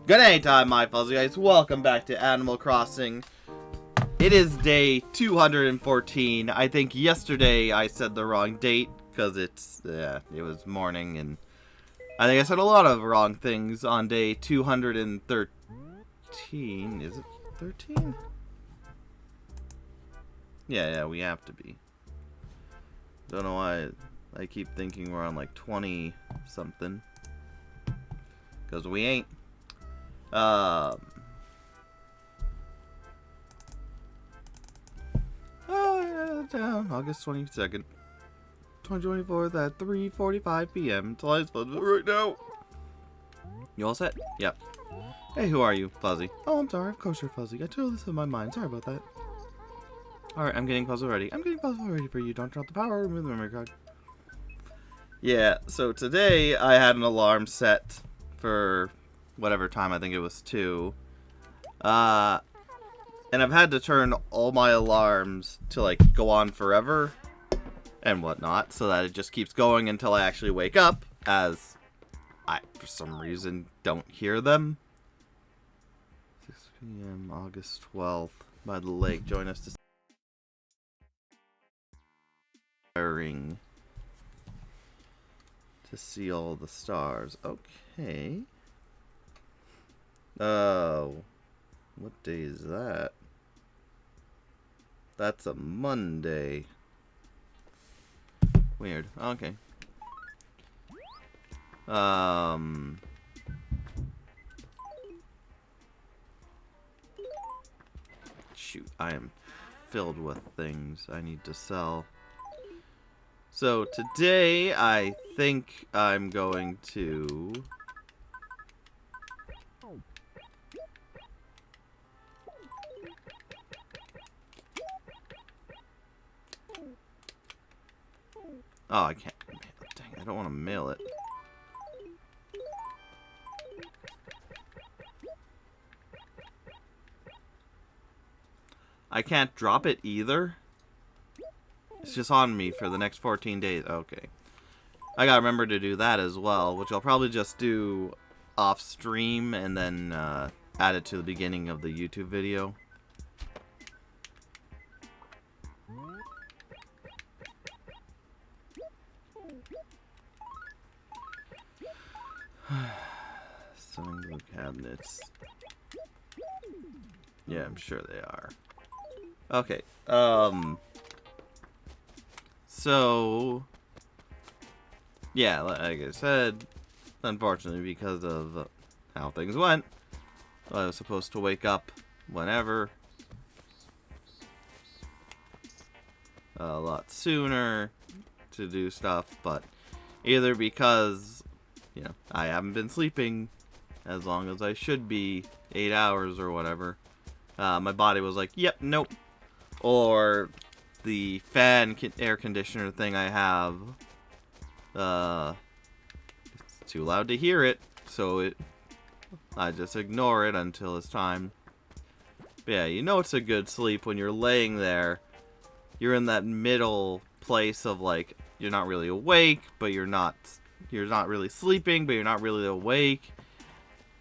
Good day time, my fuzzy guys. Welcome back to Animal Crossing. It is day 214. I think yesterday I said the wrong date because it was morning, and I think I said a lot of wrong things on day 213. Is it 13? Yeah, we have to be. Don't know why I keep thinking we're on like 20 something. Because we ain't. Oh, yeah, down August 22nd, 2024 at 3:45 p.m. Tonight's Fuzzy right now. You all set? Yep. Hey, who are you, Fuzzy? Oh, I'm sorry, of course you're Fuzzy. I totally slipped my mind. Sorry about that. Alright, I'm getting puzzle ready. I'm getting puzzle ready for you. Don't drop the power. Remove the memory card. Yeah, so today I had an alarm set for whatever time. I think it was 2. And I've had to turn all my alarms to, like, go on forever and whatnot, so that it just keeps going until I actually wake up, as I, for some reason, don't hear them. 6 p.m. August 12th, by the lake. Join us to see all the stars. Okay. Oh. What day is that? That's a Monday. Weird. Okay. Shoot, I am filled with things I need to sell. So today, I think I'm going to... Oh, I can't. Dang, I don't want to mail it. I can't drop it either. It's just on me for the next 14 days. Okay. I gotta remember to do that as well, which I'll probably just do off stream and then add it to the beginning of the YouTube video. Sewing glue cabinets. Yeah, I'm sure they are. Okay, so, yeah, like I said, unfortunately, because of how things went, I was supposed to wake up whenever, a lot sooner to do stuff, but either because, you know, I haven't been sleeping as long as I should be, 8 hours or whatever, my body was like, yep, nope. Or the fan air conditioner thing I have, it's too loud to hear it, so I just ignore it until it's time. But yeah, you know it's a good sleep when you're laying there. You're in that middle place of, like, you're not really awake, but you're not really sleeping, but you're not really awake.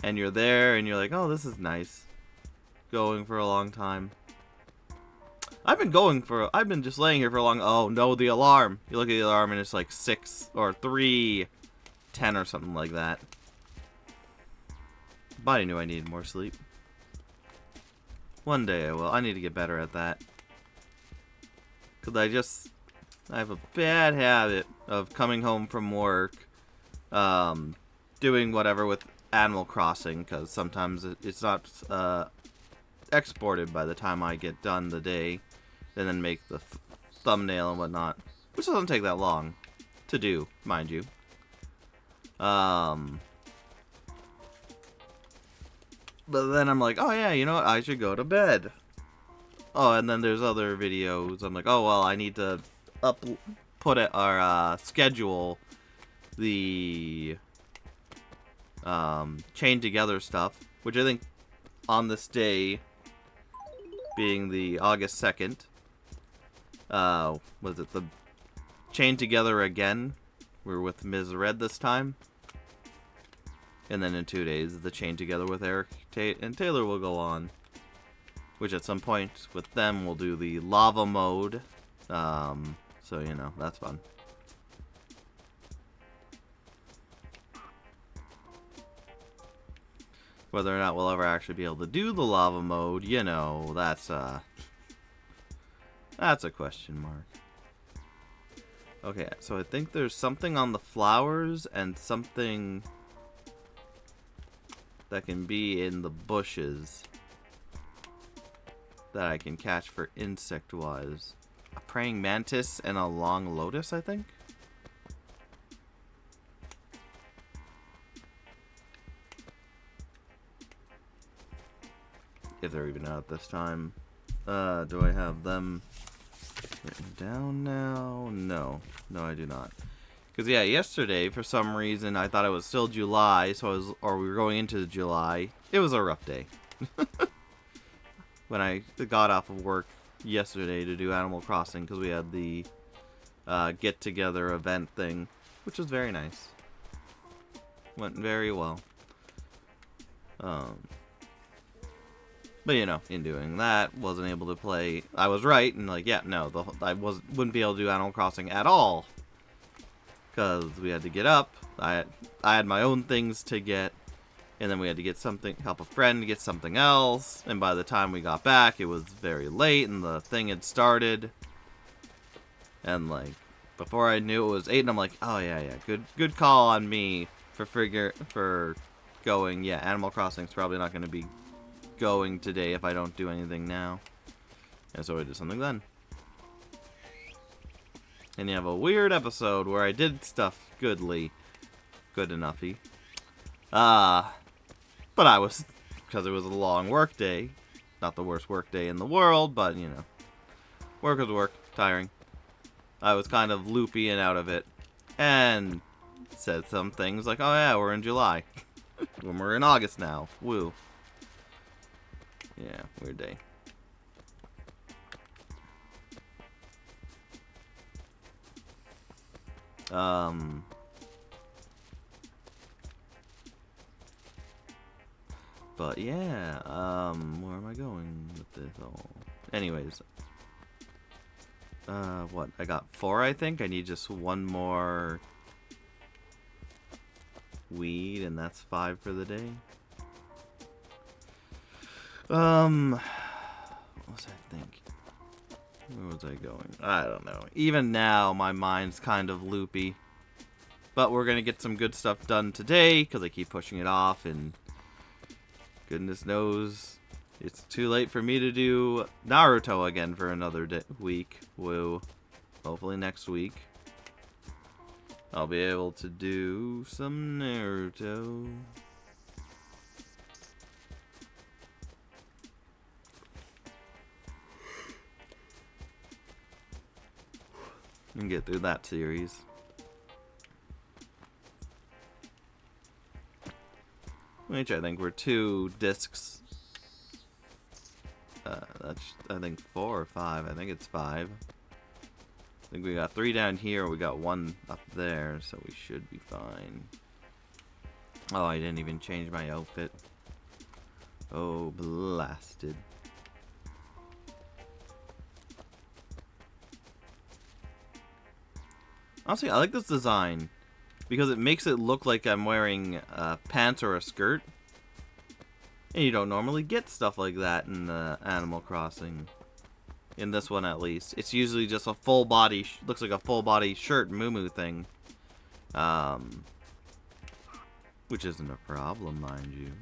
And you're there, and you're like, oh, this is nice. Going for a long time. I've been just laying here for a long... Oh, no, the alarm. You look at the alarm, and it's like 6 or 3:10 or something like that. Body knew I needed more sleep. One day I will. I need to get better at that. Because I have a bad habit of coming home from work, doing whatever with Animal Crossing, because sometimes it's not exported by the time I get done the day, and then make the thumbnail and whatnot, which doesn't take that long to do, mind you. But then I'm like, oh yeah, you know what, I should go to bed. Oh, and then there's other videos. I'm like, oh well, I need to schedule the chain together stuff, which I think on this day, being the August 2nd, was it the chain together again? We're with Ms. Red this time. And then in 2 days, the Chain Together with Eric and Taylor will go on. Which at some point with them we'll do the lava mode. So, you know, that's fun. Whether or not we'll ever actually be able to do the lava mode, you know, that's a question mark. Okay, so I think there's something on the flowers and something that can be in the bushes that I can catch for insect-wise. A praying mantis and a long lotus, I think? If they're even out this time. Do I have them written down now? No. No, I do not. Because, yeah, yesterday, for some reason, I thought it was still July, or we were going into July. It was a rough day. When I got off of work yesterday to do Animal Crossing, because we had the get-together event thing, which was very nice. Went very well. But, you know, in doing that, wasn't able to play. I was right, and like, yeah, no, I wouldn't be able to do Animal Crossing at all. Because we had to get up, I had my own things to get, and then we had to get something, help a friend get something else, and by the time we got back, it was very late, and the thing had started. And, like, before I knew it was 8, and I'm like, oh, yeah, good call on me for going, yeah, Animal Crossing's probably not going to be going today if I don't do anything now. And so I did something then. And you have a weird episode where I did stuff good enoughy. But I was, because it was a long work day, not the worst work day in the world, but you know, work is work, tiring. I was kind of loopy and out of it, and said some things like, oh yeah, we're in July, when we're in August now, woo. Yeah, weird day. But yeah, where am I going with this all? Anyways. What? I got 4, I think. I need just 1 more weed, and that's 5 for the day. What was I thinking? Where was I going? I don't know. Even now, my mind's kind of loopy. But we're gonna get some good stuff done today, because I keep pushing it off, and goodness knows it's too late for me to do Naruto again for another week. Woo. Hopefully next week I'll be able to do some Naruto. And get through that series. Which I think were 2 discs. That's, I think 4 or 5. I think it's 5. I think we got 3 down here. We got 1 up there, so we should be fine. Oh, I didn't even change my outfit. Oh, blasted. Honestly, I like this design because it makes it look like I'm wearing pants or a skirt. And you don't normally get stuff like that in Animal Crossing. In this one, at least. It's usually just a full body, looks like a full body shirt moo thing. Which isn't a problem, mind you.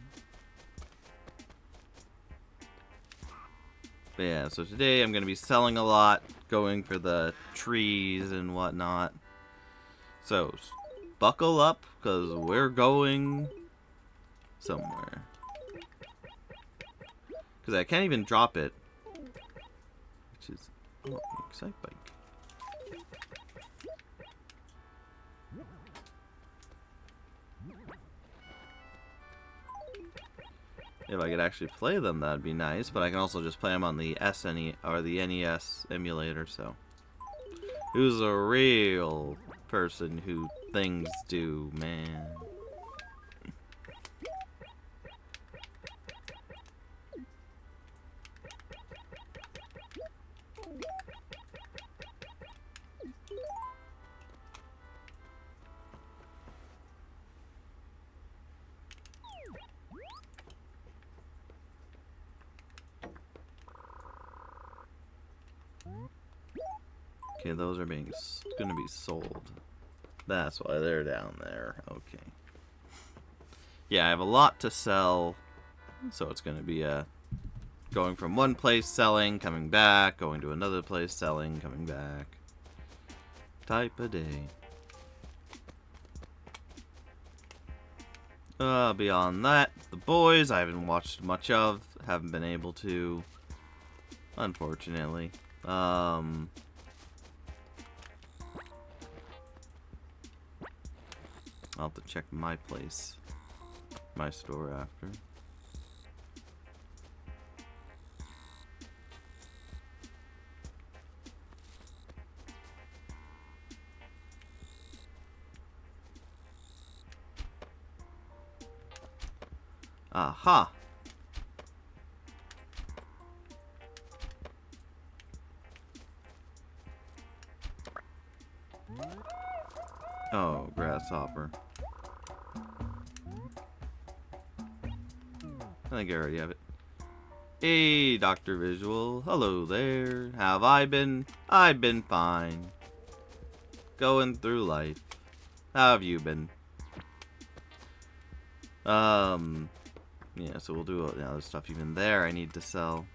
But yeah, so today I'm going to be selling a lot, going for the trees and whatnot. So, buckle up, because we're going somewhere. Because I can't even drop it. Which is... Oh, Excite Bike. If I could actually play them, that'd be nice. But I can also just play them on the SNES or the NES emulator. So, who's a real person who things do, man? Okay, those are gonna be sold. That's why they're down there. Okay. Yeah, I have a lot to sell, so it's gonna be going from one place selling, coming back, going to another place selling, coming back. Type of day. Beyond that, The Boys I haven't watched much of, haven't been able to, unfortunately. I'll have to check my place, my store after. Aha! Oh, grasshopper. I think I already have it. Hey, Dr. Visual. Hello there. How have I been? I've been fine. Going through life. How have you been? Yeah, so we'll do the other stuff even there I need to sell.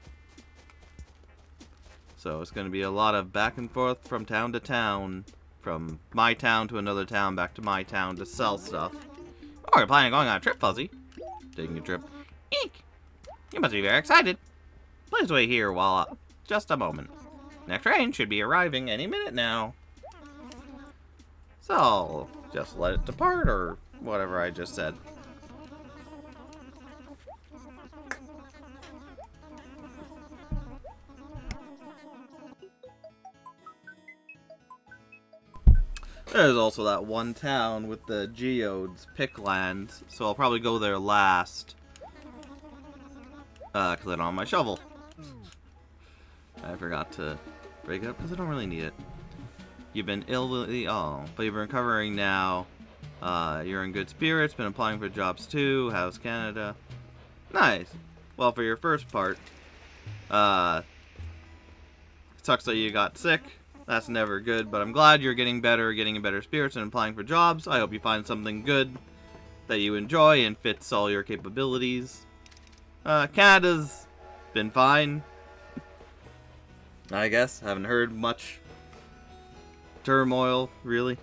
So it's going to be a lot of back and forth from town to town. From my town to another town, back to my town to sell stuff. Oh, you're planning on going on a trip, Fuzzy? Taking a trip. Eek! You must be very excited. Please wait here while... just a moment. Next train should be arriving any minute now. So, just let it depart, or whatever I just said. There's also that one town with the geodes, Picklands, so I'll probably go there last. Because I don't have my shovel. I forgot to break it up because I don't really need it. You've been but you've been recovering now. You're in good spirits, been applying for jobs too. How's Canada? Nice. Well, for your first part, it sucks that you got sick. That's never good, but I'm glad you're getting better, getting in better spirits, and applying for jobs. I hope you find something good that you enjoy and fits all your capabilities. Canada's been fine, I guess. Haven't heard much turmoil, really.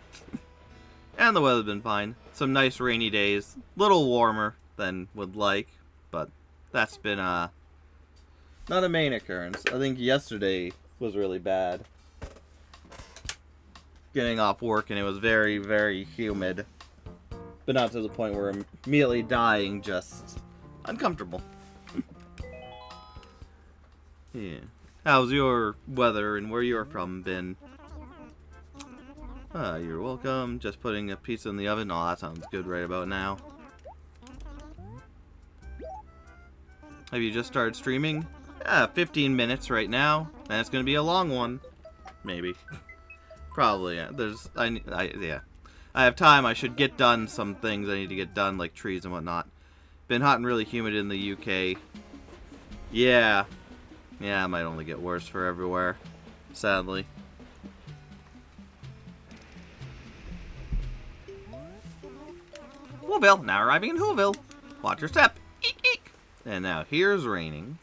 And the weather's been fine. Some nice rainy days. Little warmer than would like, but that's been, not a main occurrence. I think yesterday was really bad. Getting off work and it was very, very humid. But not to the point where I'm immediately dying, just uncomfortable. Yeah. How's your weather and where you're from been? You're welcome. Just putting a pizza in the oven. Oh, that sounds good right about now. Have you just started streaming? 15 minutes right now. And it's gonna be a long one. Maybe. Probably, yeah. Yeah. I have time. I should get done some things I need to get done, like trees and whatnot. Been hot and really humid in the UK. Yeah. Yeah, it might only get worse for everywhere. Sadly. Whoville, now arriving in Whoville. Watch your step. Eek, eek. And now here's raining.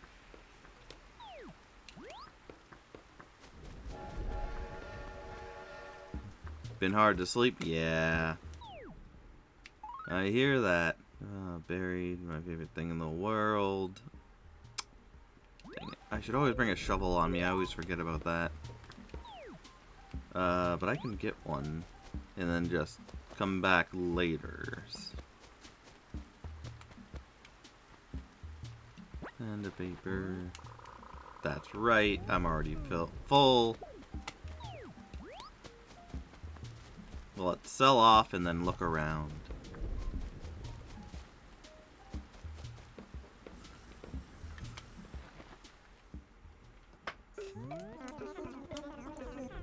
Been hard to sleep? Yeah. I hear that. Buried, my favorite thing in the world. Dang it. I should always bring a shovel on me. I always forget about that. But I can get one. And then just come back later. And a paper. That's right. I'm already full. Well, let's sell off and then look around.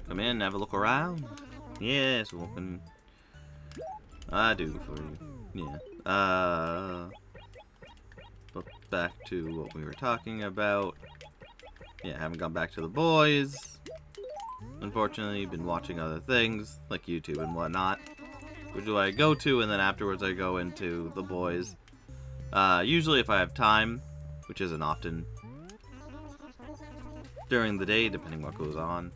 Come in, have a look around. Yes, welcome. I do for you. Yeah. But back to what we were talking about. Yeah, haven't gone back to the boys. unfortunately. Been watching other things, like YouTube and whatnot. Which do I go to, and then afterwards I go into The Boys. Usually if I have time, which isn't often. During the day, depending what goes on.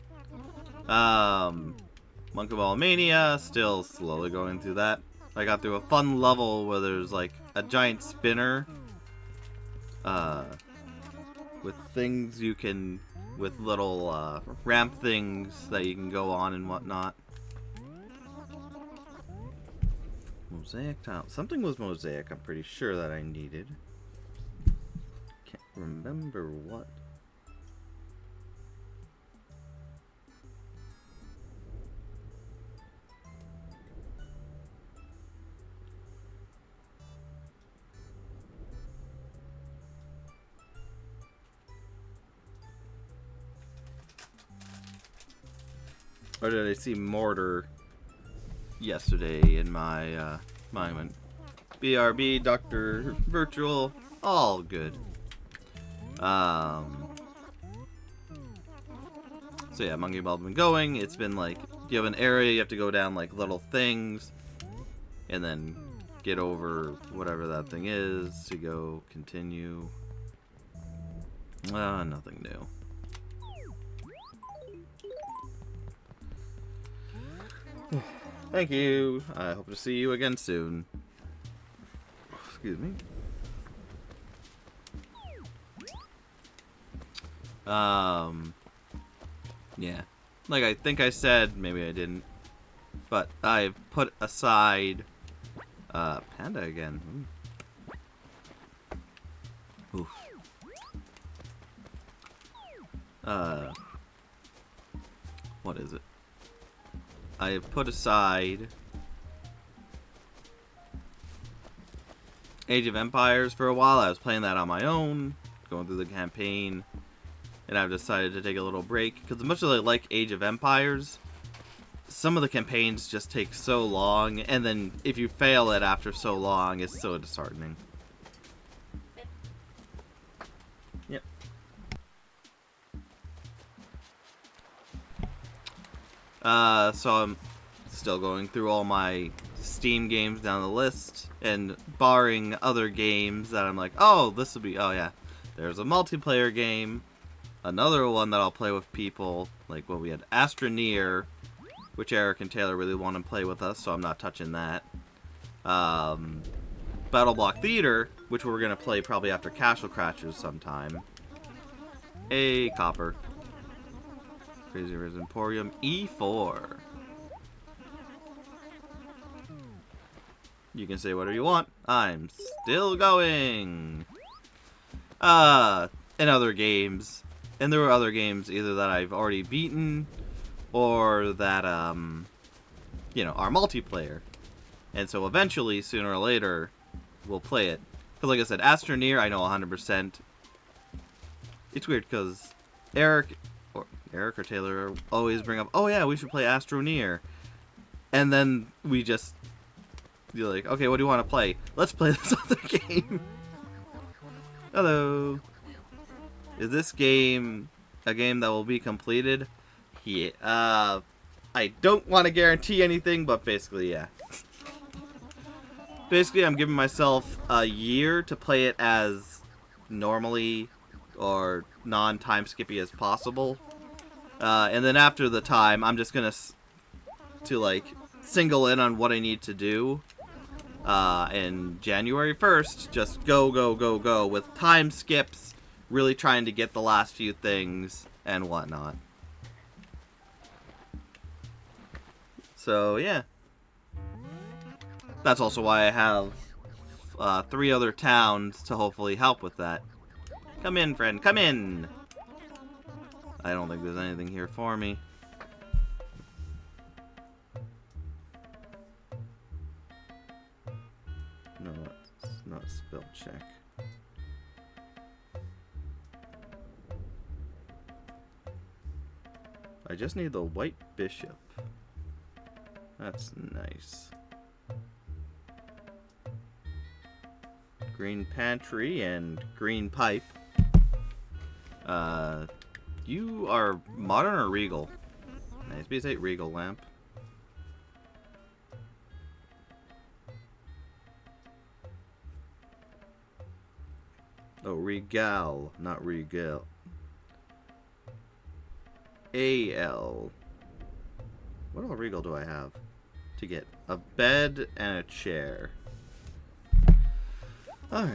Monkey Ball Mania, still slowly going through that. I got through a fun level where there's like a giant spinner. With things you can, with little ramp things that you can go on and whatnot. Mosaic tile. Something was mosaic, I'm pretty sure that I needed. Can't remember what. Or did I see mortar yesterday in my monument? BRB, Dr. Virtual, all good. So yeah, Monkey Ball's been going. It's been like, you have an area, you have to go down like little things, and then get over whatever that thing is to go continue. Nothing new. Thank you. I hope to see you again soon. Excuse me. Yeah. Like I think I said, maybe I didn't. But I've put aside Panda again. Oof. What is it? I have put aside Age of Empires for a while. I was playing that on my own, going through the campaign, and I've decided to take a little break because as much as I like Age of Empires, some of the campaigns just take so long, and then if you fail it after so long, it's so disheartening. Yep. So I'm still going through all my Steam games down the list, and barring other games that I'm like, oh, this will be, oh yeah, there's a multiplayer game, another one that I'll play with people, like what we had, Astroneer, which Eric and Taylor really want to play with us, so I'm not touching that. Battle Block Theater, which we're going to play probably after Castle Crashers sometime. A copper. Crazy Riz Emporium E4. You can say whatever you want. I'm still going. And other games. And there were other games either that I've already beaten or that, you know, are multiplayer. And so eventually, sooner or later, we'll play it. Because like I said, Astroneer, I know 100%. It's weird because Eric or Taylor always bring up, oh yeah, we should play Astroneer. And then we just, you're like, okay, what do you want to play? Let's play this other game. Hello. Is this game a game that will be completed? Yeah. I don't want to guarantee anything, but basically, yeah. Basically, I'm giving myself a year to play it as normally or non-time skippy as possible. And then after the time, I'm just gonna like single in on what I need to do. And January 1st, just go with time skips, really trying to get the last few things and whatnot. So yeah, that's also why I have 3 other towns to hopefully help with that. Come in, friend, come in. I don't think there's anything here for me. No, it's not a spell check. I just need the white bishop. That's nice. Green pantry and green pipe. You are modern or regal? Nice. B8 Regal lamp. Oh, Regal, not Regal. AL. What all Regal do I have to get? A bed and a chair. Alright.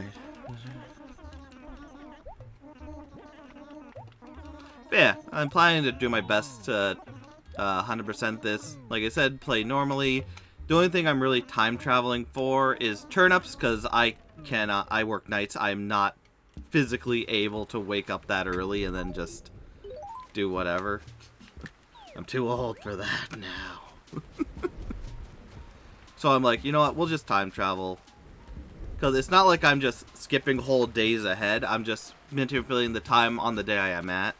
Yeah, I'm planning to do my best to 100% this. Like I said, play normally. The only thing I'm really time traveling for is turnips, because I work nights. I'm not physically able to wake up that early and then just do whatever. I'm too old for that now. So I'm like, you know what, we'll just time travel. Because it's not like I'm just skipping whole days ahead. I'm just manipulating the time on the day I am at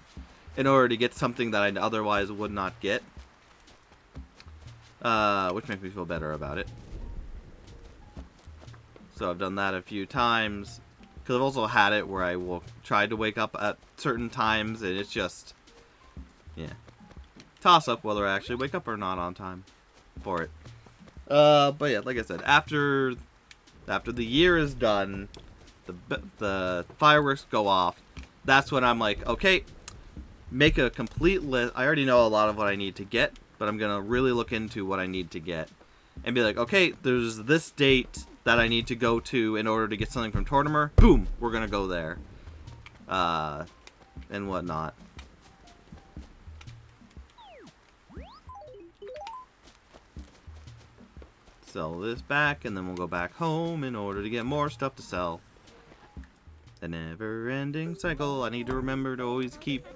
in order to get something that I otherwise would not get. Which makes me feel better about it. So I've done that a few times. Because I've also had it where I will try to wake up at certain times, and it's just, yeah, toss up whether I actually wake up or not on time for it. But yeah, like I said, after the year is done, the fireworks go off. That's when I'm like, okay, make a complete list. I already know a lot of what I need to get, but I'm gonna really look into what I need to get, and be like, okay, there's this date that I need to go to in order to get something from Tortimer. Boom, we're gonna go there, and whatnot. Sell this back, and then we'll go back home in order to get more stuff to sell. A never-ending cycle. I need to remember to always keep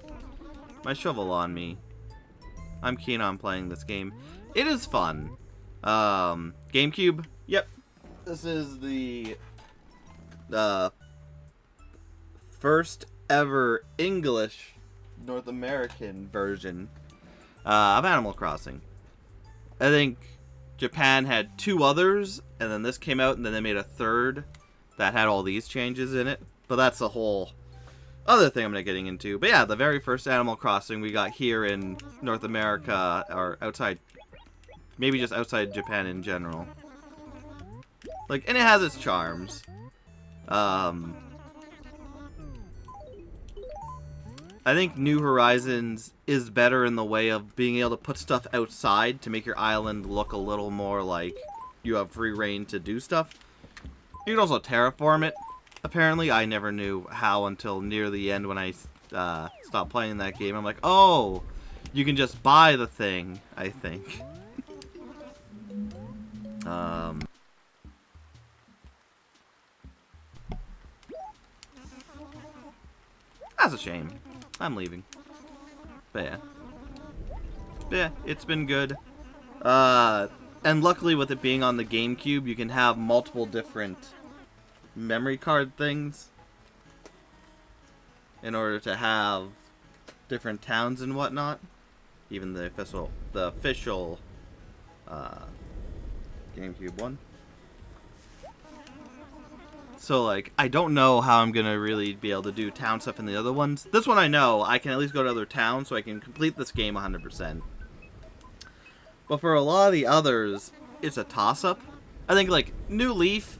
my shovel on me. I'm keen on playing this game. It is fun. GameCube. Yep. This is the first ever English North American version of Animal Crossing. I think Japan had 2 others, and then this came out, and then they made a 3rd that had all these changes in it. But that's a whole other thing I'm not getting into. But yeah, the very first Animal Crossing we got here in North America, or outside, maybe just outside Japan in general. Like, and it has its charms. I think New Horizons is better in the way of being able to put stuff outside to make your island look a little more like you have free reign to do stuff. You can also terraform it. Apparently, I never knew how until near the end when I stopped playing that game. I'm like, oh, you can just buy the thing, I think. That's a shame. I'm leaving. But yeah. Yeah, it's been good. And luckily with it being on the GameCube, you can have multiple different memory card things in order to have different towns and whatnot. Even the official GameCube one. So, like, I don't know how I'm gonna really be able to do town stuff in the other ones. This one I know, I can at least go to other towns so I can complete this game 100%. But for a lot of the others, it's a toss-up. I think, like, New Leaf,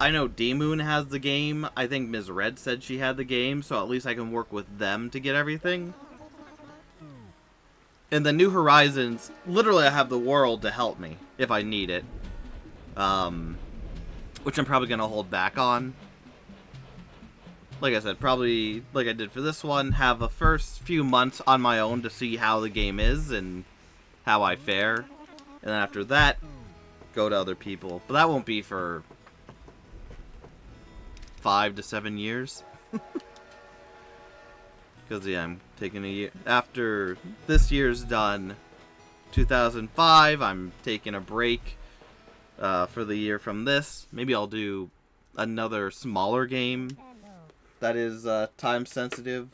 I know D-Moon has the game. I think Ms. Red said she had the game, so at least I can work with them to get everything. And the New Horizons, literally I have the world to help me if I need it. Which I'm probably going to hold back on. Like I said, probably, like I did for this one, have the first few months on my own to see how the game is and how I fare. And then after that, go to other people. But that won't be for 5 to 7 years. Because, yeah, I'm taking a year. After this year's done, 2005, I'm taking a break. For the year from this. Maybe I'll do another smaller game that is time sensitive.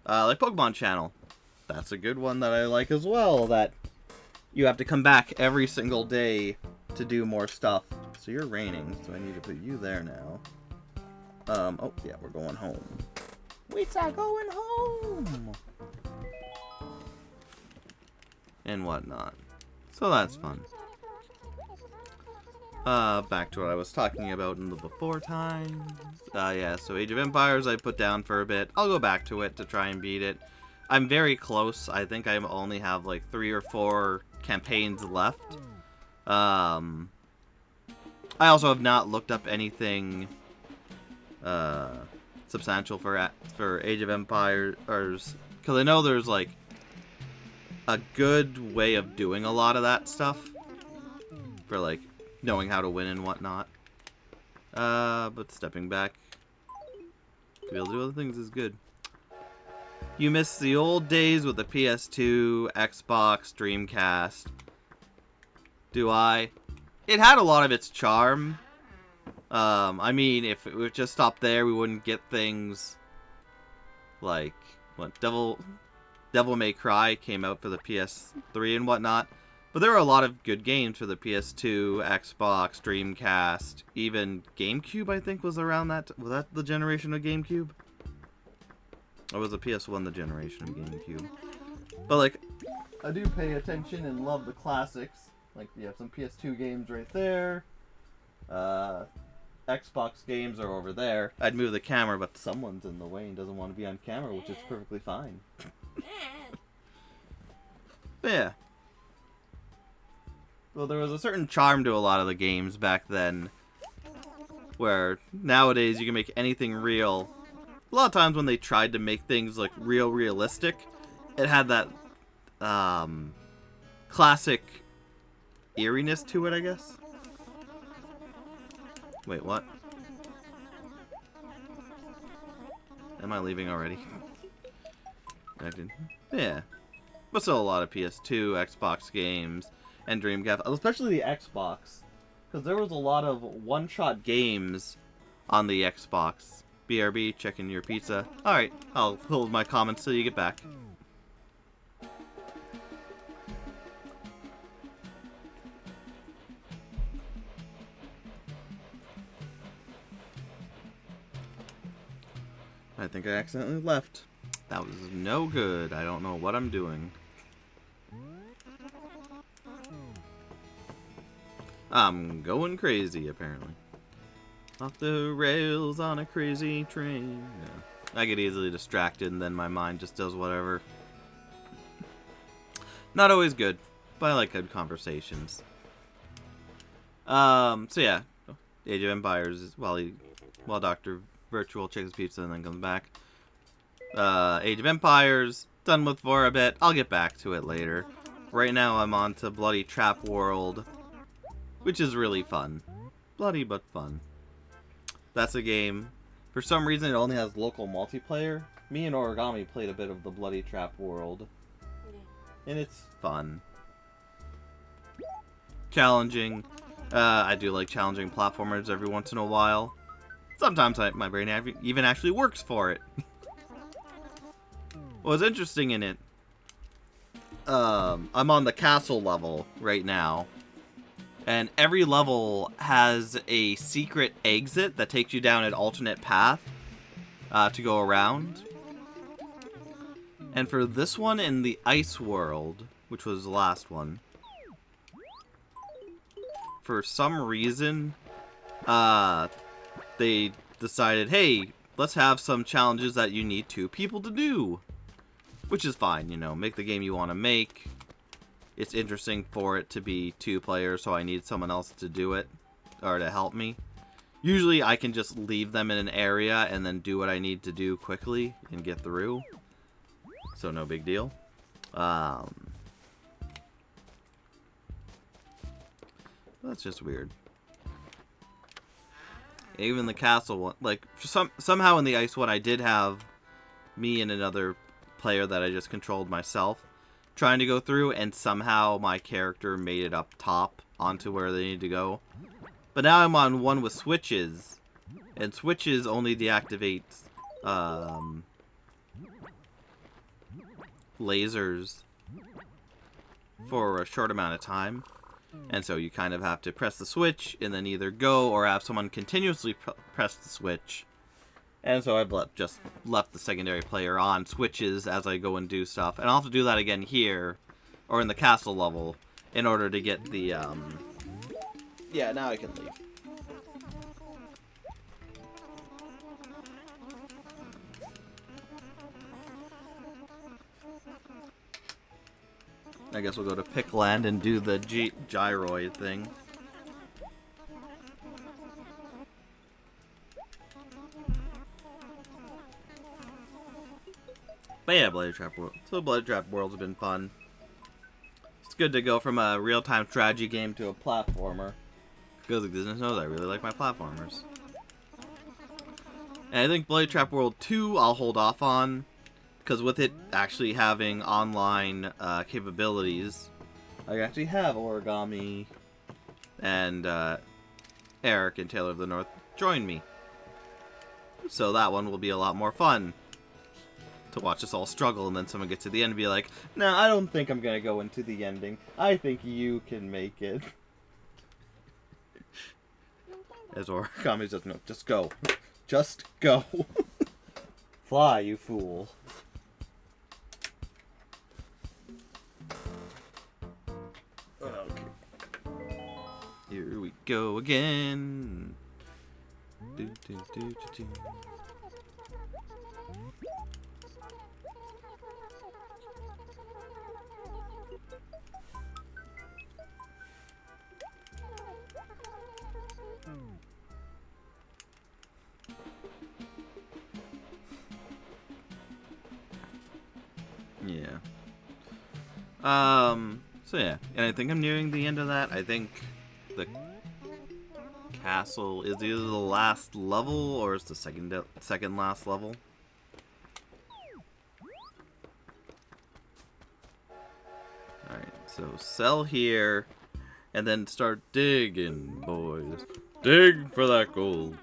Like Pokemon Channel. That's a good one that I like as well. That you have to come back every single day to do more stuff. So you're raining, so I need to put you there now. Oh, yeah, we're going home. We are going home! and whatnot. So that's fun. Back to what I was talking about in the before times. Yeah, so Age of Empires I put down for a bit. I'll go back to it to try and beat it. I'm very close. I think I only have like 3 or 4 campaigns left. I also have not looked up anything substantial for Age of Empires, because I know there's like a good way of doing a lot of that stuff for like knowing how to win and whatnot. But stepping back, to be able to do other things is good. You miss the old days with the PS2, Xbox, Dreamcast. Do I? It had a lot of its charm. I mean, if it would just stop there, we wouldn't get things like what Devil May Cry came out for the PS3 and whatnot. But there were a lot of good games for the PS2, Xbox, Dreamcast, even GameCube. I think was around that. Was that the generation of GameCube? Or was the PS1 the generation of GameCube? But like, I do pay attention and love the classics. Like, you have some PS2 games right there. Xbox games are over there. I'd move the camera, but someone's in the way and doesn't want to be on camera, which is perfectly fine. But yeah. Well, there was a certain charm to a lot of the games back then, where nowadays you can make anything real. A lot of times when they tried to make things like realistic, it had that classic eeriness to it, I guess. Wait, what? Am I leaving already? Yeah. But still a lot of PS2, Xbox games, and Dreamcast, especially the Xbox. Because there was a lot of one-shot games on the Xbox. BRB, checking your pizza. Alright, I'll hold my comments till you get back. I think I accidentally left. That was no good. I don't know what I'm doing. I'm going crazy, apparently. Off the rails on a crazy train. No. I get easily distracted and then my mind just does whatever. Not always good, but I like good conversations. So yeah. Age of Empires while Dr. Virtual checks his pizza and then comes back. Age of Empires, done with for a bit. I'll get back to it later. Right now I'm on to Bloody Trap World, which is really fun. Bloody but fun. That's a game. For some reason, it only has local multiplayer. Me and Origami played a bit of the Bloody Trap World. And it's fun. Challenging. I do like challenging platformers every once in a while. Sometimes my brain even actually works for it. What's interesting in it, I'm on the castle level right now. And every level has a secret exit that takes you down an alternate path to go around. And for this one in the ice world, which was the last one, for some reason, they decided, hey, let's have some challenges that you need 2 people to do. Which is fine, you know, make the game you want to make. It's interesting for it to be 2 players, so I need someone else to do it, or to help me. Usually I can just leave them in an area and then do what I need to do quickly and get through. So no big deal. That's just weird. Even the castle one, like, somehow in the ice one I did have me and another player that I just controlled myself trying to go through, and somehow my character made it up top onto where they need to go. But now I'm on one with switches, and switches only deactivate lasers for a short amount of time. And so you kind of have to press the switch and then either go or have someone continuously press the switch. And so I've just left the secondary player on switches as I go and do stuff. And I'll have to do that again here, or in the castle level, in order to get the, Yeah, now I can leave. I guess we'll go to Pickland and do the gyroid thing. But yeah, Blade Trap World. So Blade Trap World's been fun. It's good to go from a real-time strategy game to a platformer. Because goodness knows I really like my platformers. And I think Blade Trap World 2 I'll hold off on. Because with it actually having online capabilities, I actually have Origami and Eric and Taylor of the North join me. So that one will be a lot more fun. To watch us all struggle and then someone gets to the end and be like, "No, I don't think I'm going to go into the ending. I think you can make it." As Origami says, "No, just go. Just go." Fly, you fool. Okay. Here we go again. Do, do, do, do, do. Yeah. So yeah, and I think I'm nearing the end of that. I think the castle is either the last level or it's the second last level. Alright, so sell here and then start digging, boys. Dig for that gold.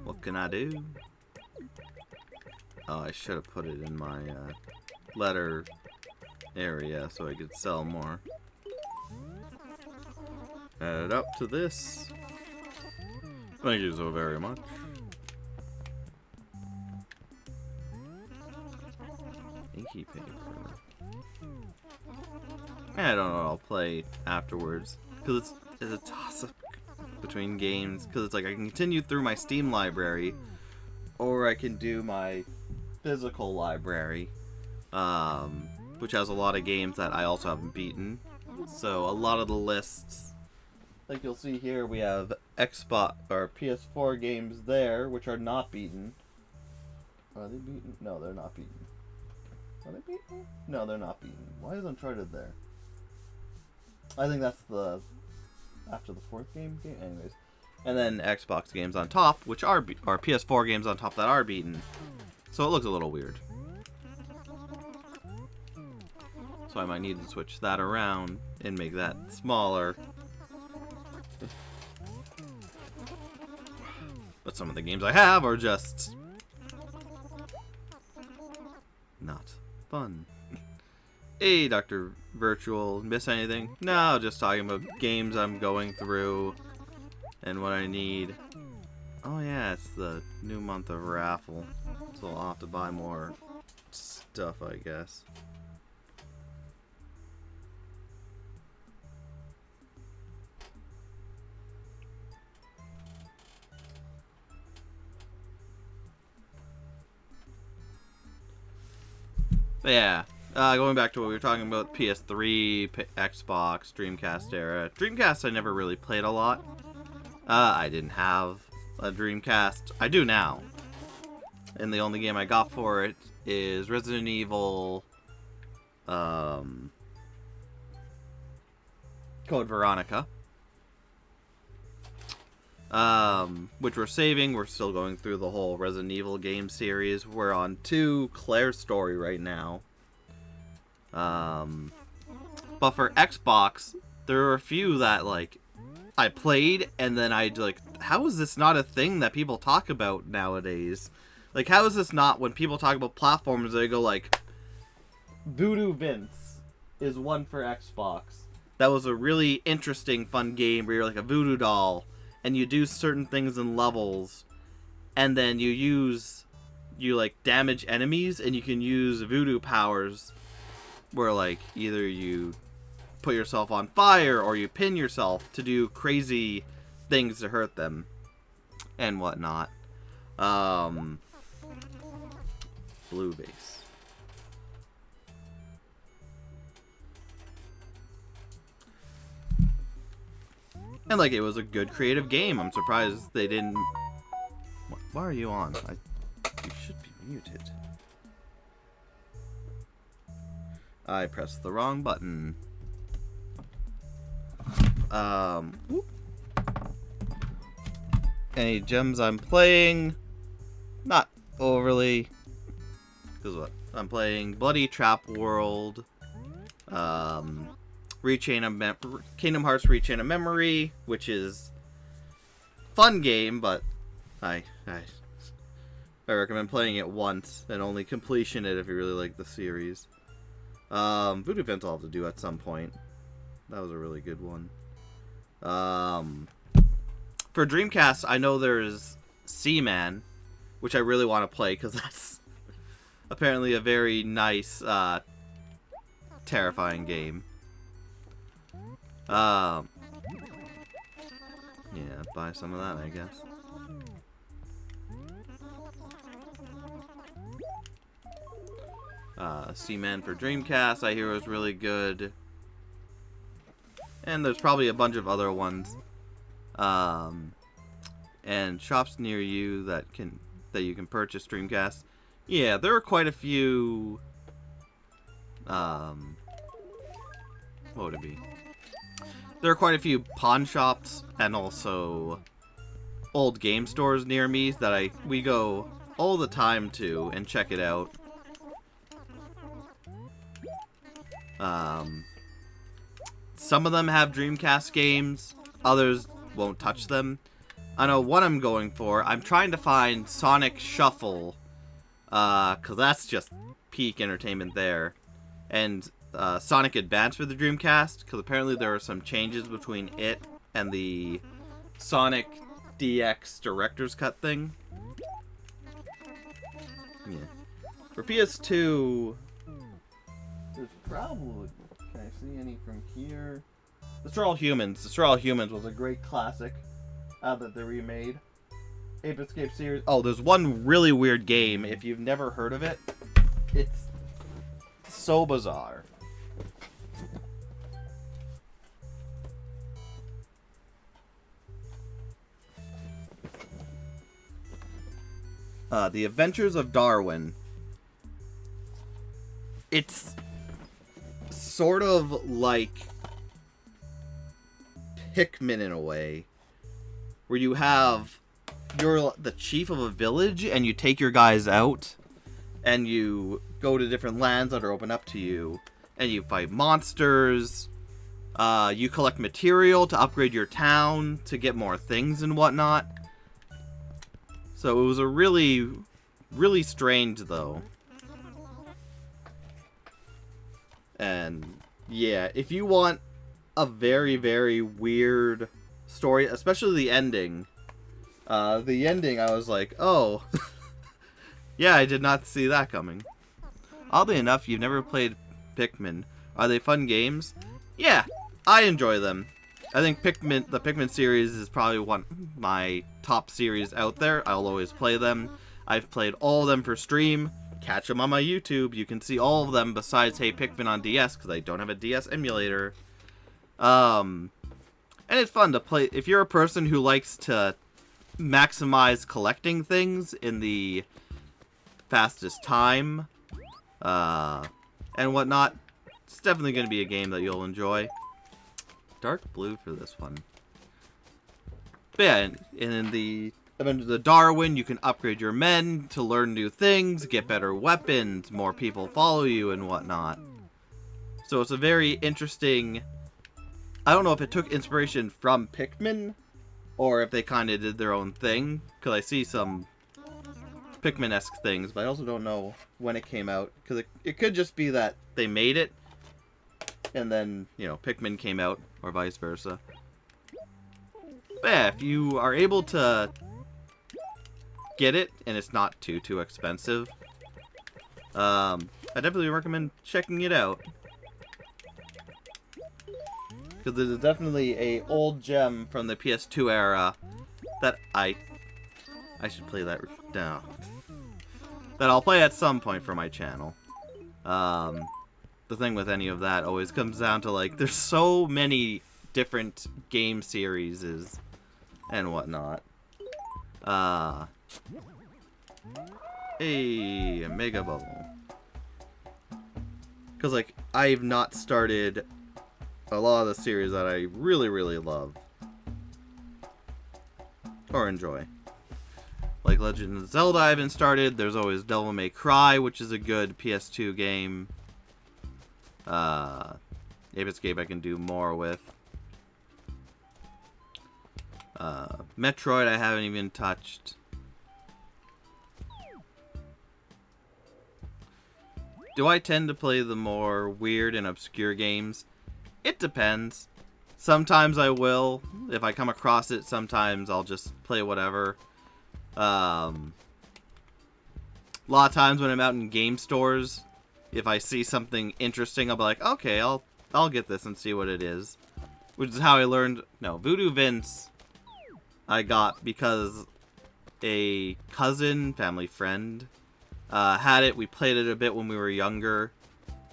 What can I do? Oh, I should have put it in my letter area so I could sell more. Add it up to this. Thank you so very much. Inky paper. I don't know what I'll play afterwards. Because it's a toss-up between games. Because it's like I can continue through my Steam library. Or I can do my physical library, which has a lot of games that I also haven't beaten. So a lot of the lists, like you'll see here, we have Xbox or PS4 games there, which are not beaten. Are they beaten? No, they're not beaten. Are they beaten? No, they're not beaten. Why is Uncharted there? I think that's the after the fourth game. Anyways, and then Xbox games on top, which are or PS4 games on top that are beaten. So it looks a little weird. So I might need to switch that around and make that smaller. But some of the games I have are just not fun. Hey, Dr. Virtual, miss anything? No, just talking about games I'm going through and what I need. Oh yeah, it's the new month of raffle. So I'll have to buy more stuff, I guess. But yeah, going back to what we were talking about, PS3, Xbox, Dreamcast era. Dreamcast I never really played a lot. I didn't have a Dreamcast. I do now. And the only game I got for it is Resident Evil Code Veronica. Which we're saving. We're still going through the whole Resident Evil game series. We're on 2 Claire's Story right now. But for Xbox, there are a few that, like, I played and then I'd like, how is this not a thing that people talk about nowadays? Like, how is this not, when people talk about platforms, they go like, Voodoo Vince is one for Xbox. That was a really interesting, fun game where you're like a voodoo doll, and you do certain things in levels, and then you use you like damage enemies, and you can use voodoo powers where like either you put yourself on fire or you pin yourself to do crazy things to hurt them and whatnot. Blue base. And like, it was a good creative game. I'm surprised they didn't... Why are you on? You should be muted. I pressed the wrong button. Whoop. Any gems I'm playing? Not overly. Because what? I'm playing Bloody Trap World. Kingdom Hearts Rechain of Memory, which is fun game, but I recommend playing it once and only completion it if you really like the series. Voodoo Fence I'll have to do at some point. That was a really good one. For Dreamcast, I know there's Seaman, which I really want to play because that's apparently a very nice, terrifying game. Yeah, buy some of that, I guess. Seaman for Dreamcast, I hear is really good. And there's probably a bunch of other ones. And shops near you that you can purchase Dreamcast. Yeah, there are quite a few. What would it be? There are quite a few pawn shops and also old game stores near me that we go all the time to and check it out. Some of them have Dreamcast games, others won't touch them. I know what I'm going for. I'm trying to find Sonic Shuffle, because that's just peak entertainment there. And Sonic Advance for the Dreamcast, because apparently there are some changes between it and the Sonic DX Director's Cut thing. Yeah. For PS2, there's probably... Can I see any from here? Destroy All Humans. Destroy All Humans was a great classic that they remade. Ape Escape series. Oh, there's one really weird game. If you've never heard of it, it's so bizarre. The Adventures of Darwin. It's sort of like Pikmin in a way, where you're the chief of a village and you take your guys out and you go to different lands that are open up to you and you fight monsters. You collect material to upgrade your town to get more things and whatnot. So it was a really, really strange though. And yeah, if you want a very, very weird story, especially the ending. I was like, oh. Yeah, I did not see that coming. Oddly enough, you've never played Pikmin. Are they fun games? Yeah, I enjoy them. I think the Pikmin series is probably one of my top series out there. I'll always play them. I've played all of them for stream. Catch them on my YouTube. You can see all of them besides Hey Pikmin on DS because I don't have a DS emulator. And it's fun to play. If you're a person who likes to maximize collecting things in the fastest time, and whatnot, it's definitely going to be a game that you'll enjoy. Dark blue for this one. But yeah, and in the Adventures of Darwin, you can upgrade your men to learn new things, get better weapons, more people follow you, and whatnot. So it's a very interesting... I don't know if it took inspiration from Pikmin, or if they kind of did their own thing, because I see some Pikmin-esque things, but I also don't know when it came out, because it could just be that they made it, and then, you know, Pikmin came out, or vice versa. But yeah, if you are able to get it and it's not too expensive. I definitely recommend checking it out. Because it is definitely a old gem from the PS2 era that I should play that now. That I'll play at some point for my channel. The thing with any of that always comes down to, like, there's so many different game series and whatnot. Hey, a Mega Bubble. Because, like, I've not started a lot of the series that I really love. Or enjoy. Like Legend of Zelda I haven't started. There's always Devil May Cry, which is a good PS2 game. Ape Escape I can do more with. Metroid I haven't even touched. Do I tend to play the more weird and obscure games? It depends. Sometimes I will. If I come across it, sometimes I'll just play whatever. A lot of times when I'm out in game stores, if I see something interesting, I'll be like, okay, I'll get this and see what it is. Which is how I learned... No, Voodoo Vince I got because a cousin, family friend, had it. We played it a bit when we were younger.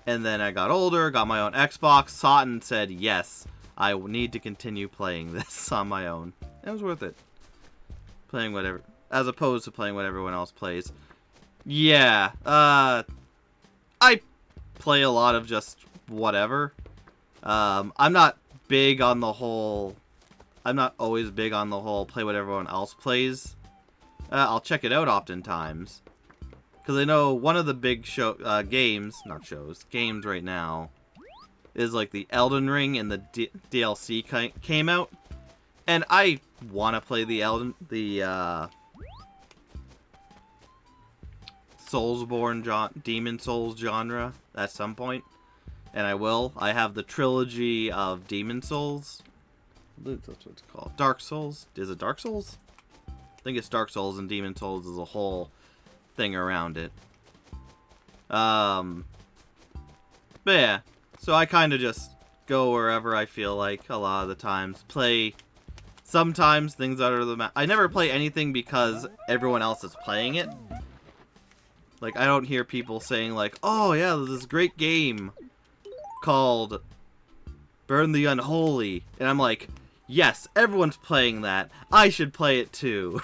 And then I got older, got my own Xbox, saw it and said, yes, I need to continue playing this on my own. It was worth it. Playing whatever... As opposed to playing what everyone else plays. Yeah, I play a lot of just whatever. I'm not big on the whole... I'm not always big on the whole play what everyone else plays. I'll check it out oftentimes. Because I know one of the big games right now is like the Elden Ring and the DLC came out. And I want to play the Soulsborne Demon Souls genre at some point, and I will. I have the trilogy of Demon Souls. I believe that's what it's called. Dark Souls. Is it Dark Souls? I think it's Dark Souls, and Demon Souls is a whole thing around it. But yeah, so I kind of just go wherever I feel like a lot of the times. Play sometimes things that are the map. I never play anything because everyone else is playing it. Like, I don't hear people saying, like, oh, yeah, there's this great game called Burn the Unholy. And I'm like, yes, everyone's playing that. I should play it too.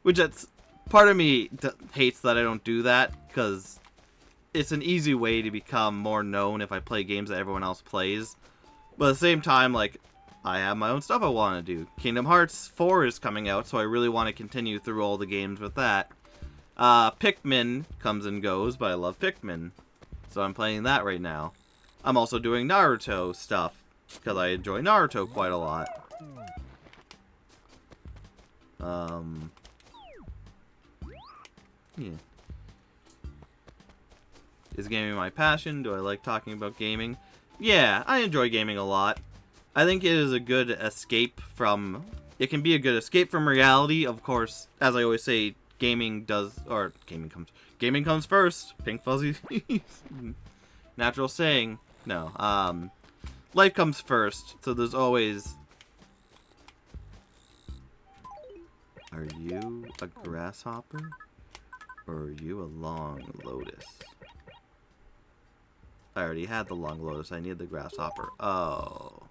Which that's... Part of me hates that I don't do that, because it's an easy way to become more known if I play games that everyone else plays. But at the same time, like... I have my own stuff I want to do. Kingdom Hearts 4 is coming out, so I really want to continue through all the games with that. Pikmin comes and goes, but I love Pikmin. So I'm playing that right now. I'm also doing Naruto stuff, because I enjoy Naruto quite a lot. Yeah. Is gaming my passion? Do I like talking about gaming? Yeah, I enjoy gaming a lot. I think it is a good escape from... It can be a good escape from reality. Of course, as I always say, gaming comes first. Pink fuzzy. Natural saying. No. Life comes first. So there's always... Are you a grasshopper? Or are you a long lotus? I already had the long lotus. I need the grasshopper. Oh...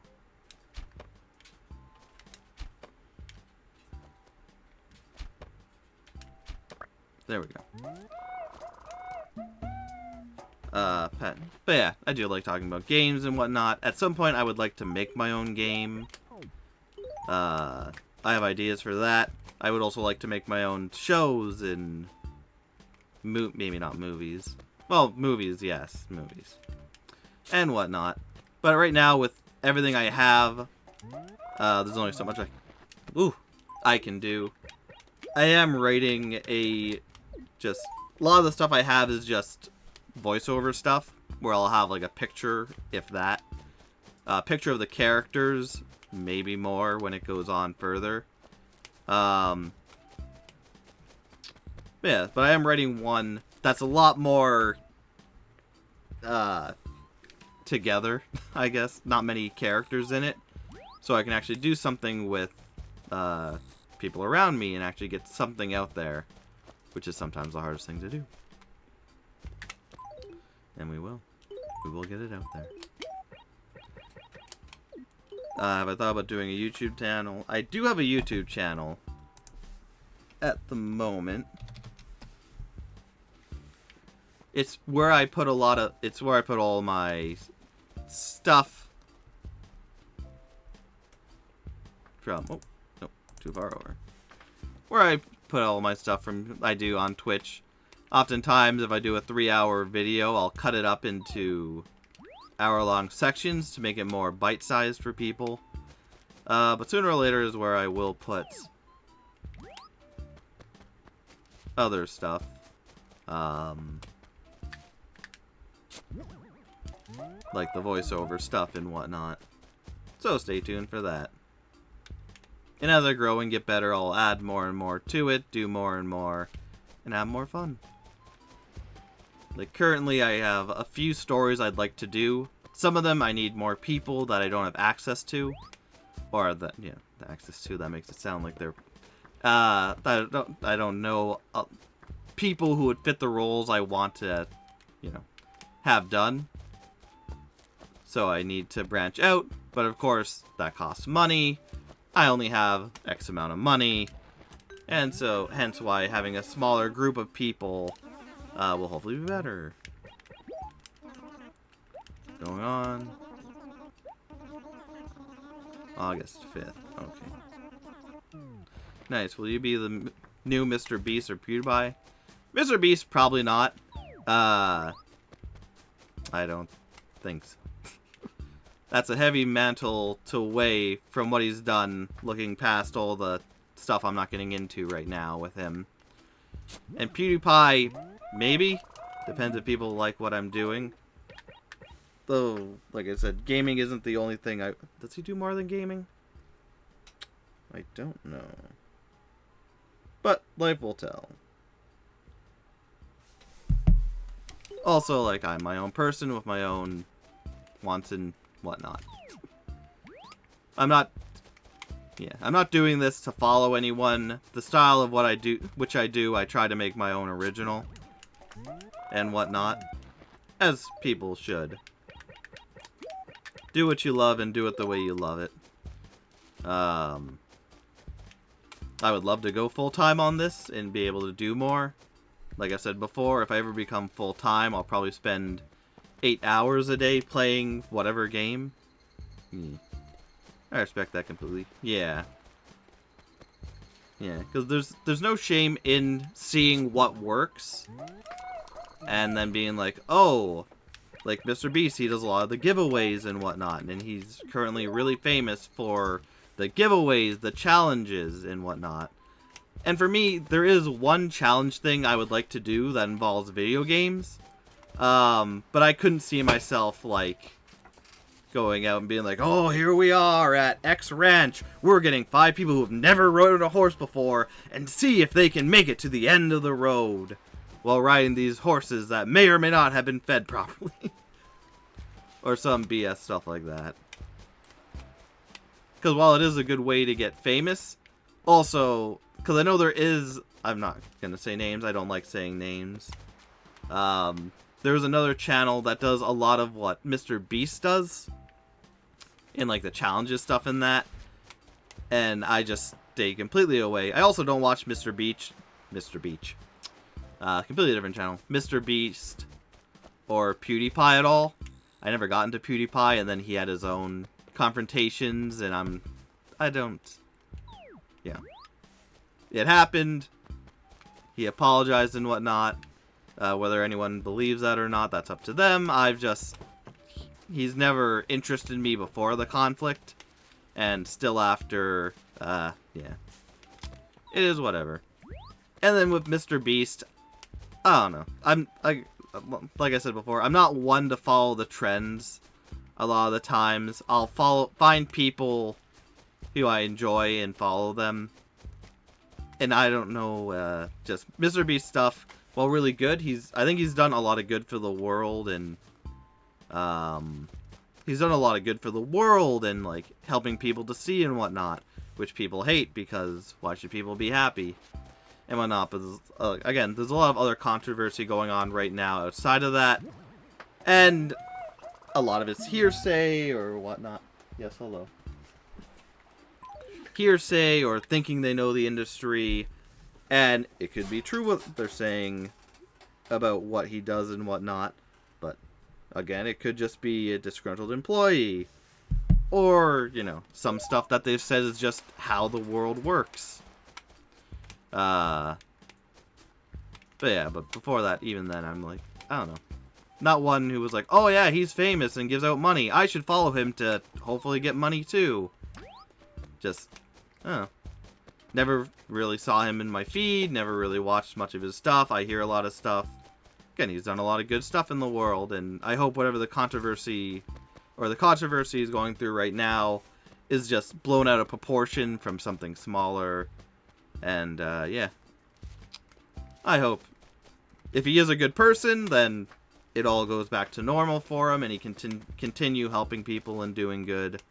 There we go. Pet. But yeah, I do like talking about games and whatnot. At some point, I would like to make my own game. I have ideas for that. I would also like to make my own shows and... maybe not movies. Well, movies, yes. Movies. And whatnot. But right now, with everything I have, there's only so much I can do. I am writing a lot of the stuff I have is just voiceover stuff, where I'll have like a picture, if that, a picture of the characters, maybe more when it goes on further. Yeah, but I am writing one that's a lot more together, I guess. Not many characters in it. So I can actually do something with people around me and actually get something out there, which is sometimes the hardest thing to do. And we will. We will get it out there. Have I thought about doing a YouTube channel? I do have a YouTube channel at the moment. It's where I put all my stuff from, oh, no, too far over. Where I put all my stuff from, I do on Twitch. Oftentimes, if I do a 3-hour video, I'll cut it up into hour-long sections to make it more bite-sized for people. But sooner or later is where I will put other stuff. Like the voiceover stuff and whatnot. So stay tuned for that. And as I grow and get better, I'll add more and more to it, do more and more, and have more fun. Like currently I have a few stories I'd like to do. Some of them I need more people that I don't have access to. Or that, yeah, the access to, that makes it sound like they're I don't know people who would fit the roles I want to, you know, have done. So I need to branch out, but of course that costs money. I only have X amount of money, and so hence why having a smaller group of people will hopefully be better. Going on August 5th. Okay. Nice. Will you be the new Mr. Beast or PewDiePie? Mr. Beast, probably not. I don't think so. That's a heavy mantle to weigh from what he's done, looking past all the stuff I'm not getting into right now with him. And PewDiePie, maybe? Depends if people like what I'm doing. Though, like I said, gaming isn't the only thing I... Does he do more than gaming? I don't know. But life will tell. Also, like, I'm my own person with my own wants and whatnot. I'm not doing this to follow anyone. The style of what I do, I try to make my own original and whatnot, as people should. Do what you love and do it the way you love it. I would love to go full-time on this and be able to do more. Like I said before, if I ever become full-time, I'll probably spend 8 hours a day playing whatever game. I respect that completely. Yeah. Yeah, because there's no shame in seeing what works and then being like, oh, like Mr. Beast, he does a lot of the giveaways and whatnot, and he's currently really famous for the giveaways, the challenges, and whatnot. And for me, there is one challenge thing I would like to do that involves video games. But I couldn't see myself, like, going out and being like, oh, here we are at X Ranch. We're getting 5 people who have never rode a horse before and see if they can make it to the end of the road while riding these horses that may or may not have been fed properly. Or some BS stuff like that. Because while it is a good way to get famous, also, because I know there is, I'm not going to say names, I don't like saying names. There's another channel that does a lot of what Mr. Beast does. In like the challenges stuff in that. And I just stay completely away. I also don't watch Mr. Beach. Completely different channel. Mr. Beast or PewDiePie at all. I never got into PewDiePie, and then he had his own confrontations, and yeah. It happened. He apologized and whatnot. Whether anyone believes that or not, that's up to them. He's never interested me before the conflict, and still after, yeah. It is whatever. And then with Mr. Beast, I don't know. Like I said before, I'm not one to follow the trends. A lot of the times, I'll find people who I enjoy and follow them. And I don't know, just Mr. Beast stuff, while really good, I think he's done a lot of good for the world, and he's done a lot of good for the world, and like helping people to see and whatnot, which people hate because why should people be happy and whatnot. But again, there's a lot of other controversy going on right now outside of that, and a lot of it's hearsay or whatnot. Yes, hello. Hearsay or thinking they know the industry, and it could be true what they're saying about what he does and whatnot, but again, it could just be a disgruntled employee, or, you know, some stuff that they've said is just how the world works. But yeah, but before that, even then, I'm like, I don't know. Not one who was like, oh yeah, he's famous and gives out money, I should follow him to hopefully get money too. Just, I don't know. Never really saw him in my feed, never really watched much of his stuff. I hear a lot of stuff. Again, he's done a lot of good stuff in the world, and I hope whatever the controversy is going through right now is just blown out of proportion from something smaller. And, yeah. I hope. If he is a good person, then it all goes back to normal for him, and he can continue helping people and doing good.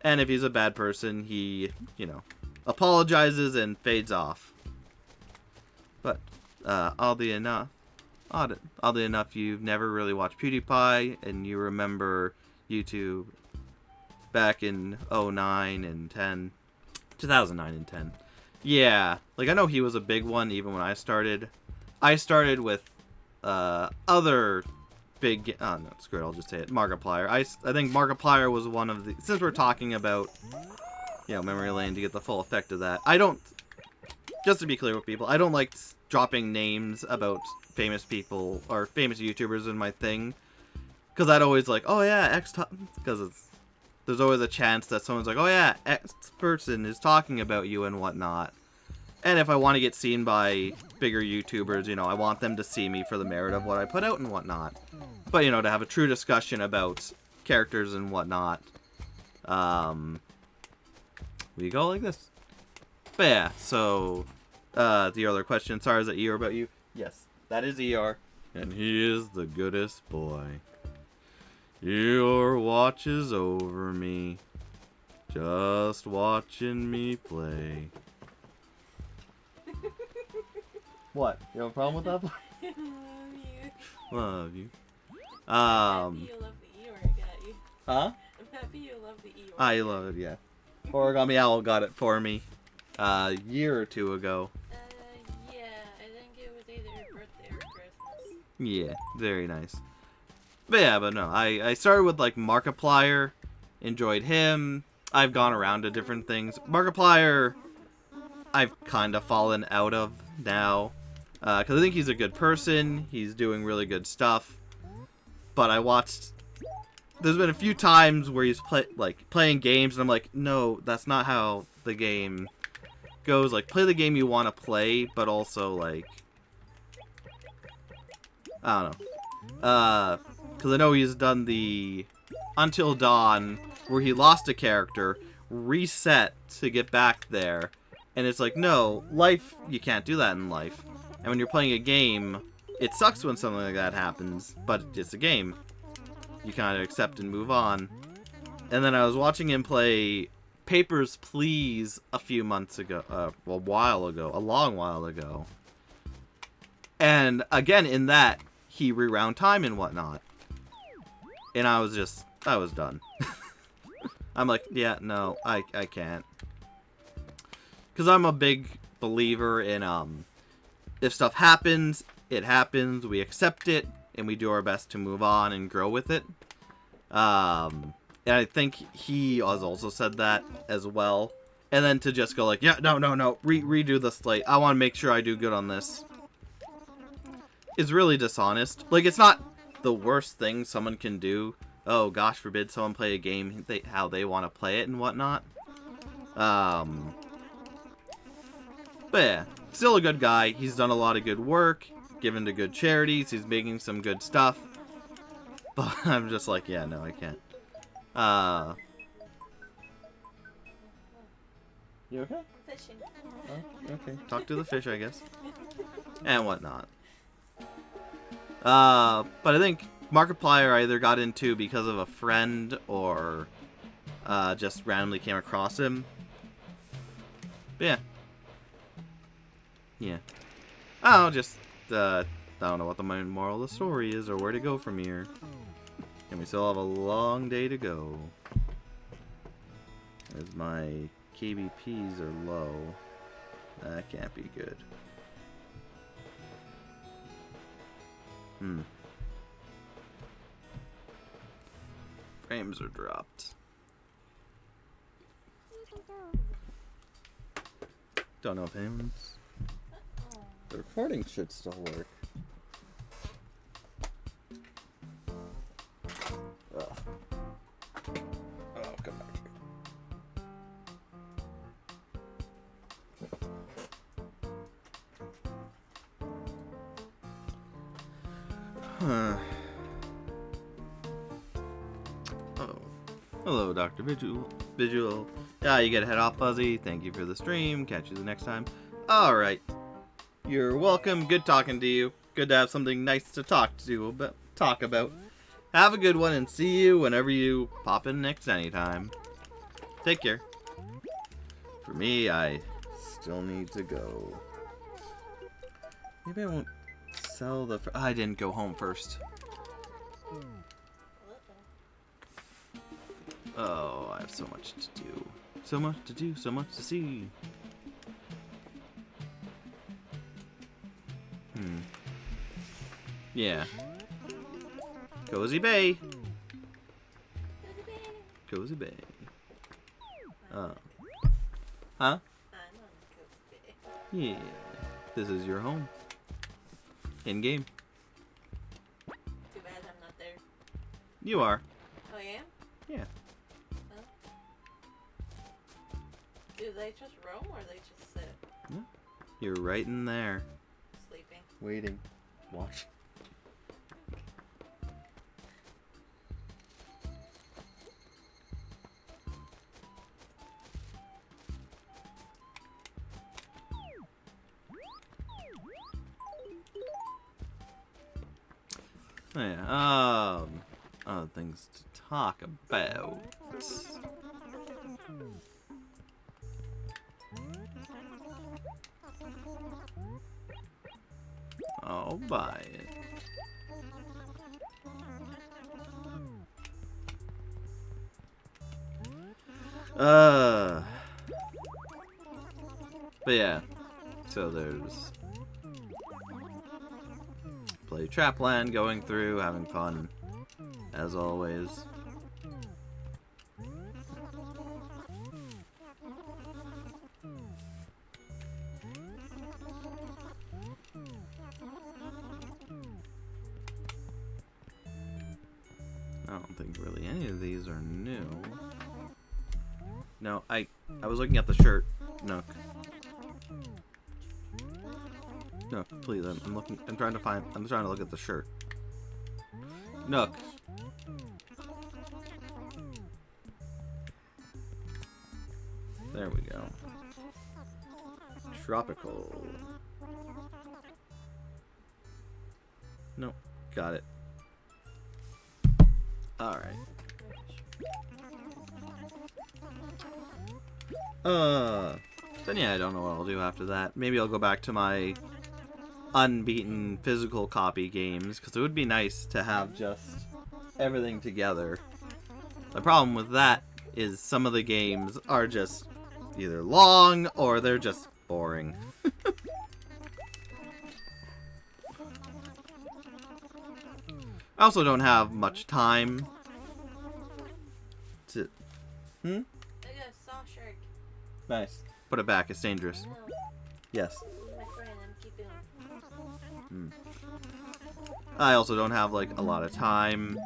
And if he's a bad person, he, you know, apologizes and fades off. But, oddly enough, you've never really watched PewDiePie, and you remember YouTube back in 2009 and 10. Yeah, like, I know he was a big one even when I started. I started with, other big, oh, no, screw it, I'll just say it, Markiplier. I think Markiplier was one of the, since we're talking about, you know, memory lane to get the full effect of that, I don't, just to be clear with people, I don't like dropping names about famous people, or famous YouTubers in my thing, because I'd always like, oh yeah, because there's always a chance that someone's like, oh yeah, X person is talking about you and whatnot. And if I want to get seen by bigger YouTubers, you know, I want them to see me for the merit of what I put out and whatnot. But, you know, to have a true discussion about characters and whatnot, we go like this. But yeah, so, the other question, sorry, is that ER about you? Yes, that is ER. And he is the goodest boy. Eeyore watches over me, just watching me play. What? You have a problem with that? Love you. I'm happy you love the Eeyore got you. Huh? I'm happy you love the Eeyore. I love it, yeah. Origami Owl got it for me a year or two ago. Yeah, I think it was either your birthday or Christmas. Yeah, very nice. But yeah, but no, I started with like Markiplier, enjoyed him. I've gone around to different things. Markiplier, I've kind of fallen out of now. Because I think he's a good person. He's doing really good stuff. But I watched... There's been a few times where he's playing games, and I'm like, no, that's not how the game goes. Like, play the game you want to play, but also, like... I don't know. Because I know he's done the Until Dawn, where he lost a character, reset to get back there. And it's like, no, life, you can't do that in life. And when you're playing a game, it sucks when something like that happens, but it's a game. You kind of accept and move on. And then I was watching him play Papers, Please a few months ago, a long while ago. And again, in that, he rewound time and whatnot. And I was done. I'm like, yeah, no, I can't. Because I'm a big believer in, if stuff happens, it happens, we accept it, and we do our best to move on and grow with it. And I think he has also said that as well. And then to just go like, yeah, no, redo the slate. I want to make sure I do good on this. Is really dishonest. Like, it's not the worst thing someone can do. Oh, gosh forbid someone play a game how they want to play it and whatnot. But yeah, still a good guy. He's done a lot of good work, given to good charities. He's making some good stuff. But I'm just like, yeah, no, I can't. You okay? I'm fishing. Oh, okay. Talk to the fish, I guess. And whatnot. But I think Markiplier either got into because of a friend or just randomly came across him. But yeah. Yeah. Oh, just, I don't know what the main moral of the story is or where to go from here. And we still have a long day to go. As my KBPs are low. That can't be good. Frames are dropped. Don't know if anyone's... The recording should still work. Ugh. Oh, come back here. Huh. Oh. Hello, Dr. Visual. Yeah, you get a head off, Fuzzy. Thank you for the stream. Catch you the next time. Alright. You're welcome. Good talking to you. Good to have something nice to talk about. Have a good one and see you whenever you pop in next anytime. Take care. For me, I still need to go. Maybe I won't sell the... I didn't go home first. Oh, I have so much to do. So much to do, so much to see. Yeah. Cozy Bay. Cozy Bay. Oh. Huh? I'm on Cozy Bay. Yeah. This is your home. In game. Too bad I'm not there. You are. Oh, yeah? Yeah. Oh. Do they just roam or they just sit? No. You're right in there. Sleeping. Waiting. Watching. Oh, yeah. Other things to talk about. I'll buy it. But yeah. So there's play Trapland, going through, having fun, as always. I don't think really any of these are new. No, I was looking at the shirt. No. No, please, I'm looking, I'm trying to look at the shirt. Nook. There we go. Tropical. Nope, got it. Alright. Then yeah, I don't know what I'll do after that. Maybe I'll go back to my unbeaten physical copy games, because it would be nice to have just everything together. The problem with that is some of the games are just either long or they're just boring. I also don't have much time to... I got a saw shark. Nice. Put it back, it's dangerous. No, Yes. my friend, I'm keeping him. I also don't have, like, a lot of time.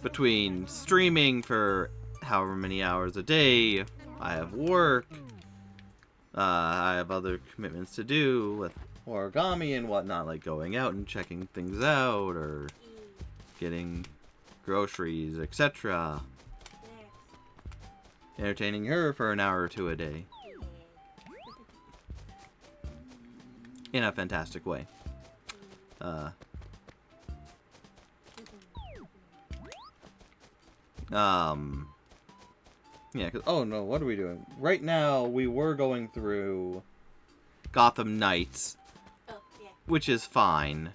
Between streaming for however many hours a day, I have work, I have other commitments to do with origami and whatnot, like going out and checking things out, or getting groceries, etc. Entertaining her for an hour or two a day. In a fantastic way. Yeah, cause, oh no, what are we doing? Right now, we were going through Gotham Knights, Oh, yeah. which is fine.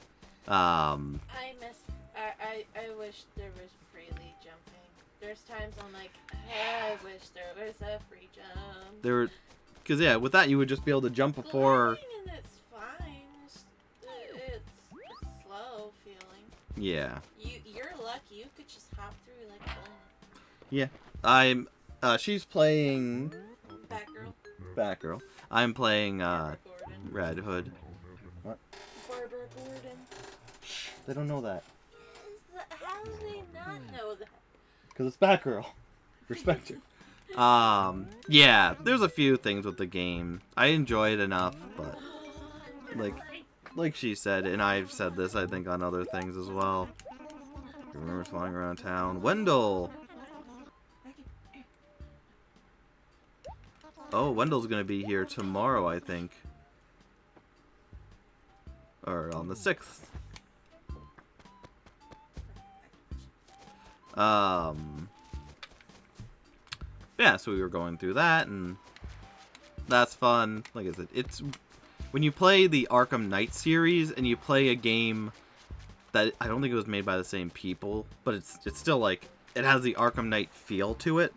I wish there was freely jumping. There's times I'm like, I wish there was a free jump. Cause yeah, with that you would just be able to jump before. Gliding and it's fine. It's slow feeling. Yeah. You're lucky. You could just hop through like a bunny. Yeah, she's playing Batgirl. I'm playing Gordon. Red Hood. What? Barbara Gordon. Shh, they don't know that. How do they not know that? Cause it's Batgirl. Respect her. Yeah, there's a few things with the game. I enjoy it enough, but like she said, and I've said this I think on other things as well. Remember flying around town. Wendell! Oh, Wendell's gonna be here tomorrow, I think. Or on the 6th. Yeah, so we were going through that, and that's fun. Like I said, it's when you play the Arkham Knight series and you play a game that I don't think it was made by the same people, but it's still like it has the Arkham Knight feel to it.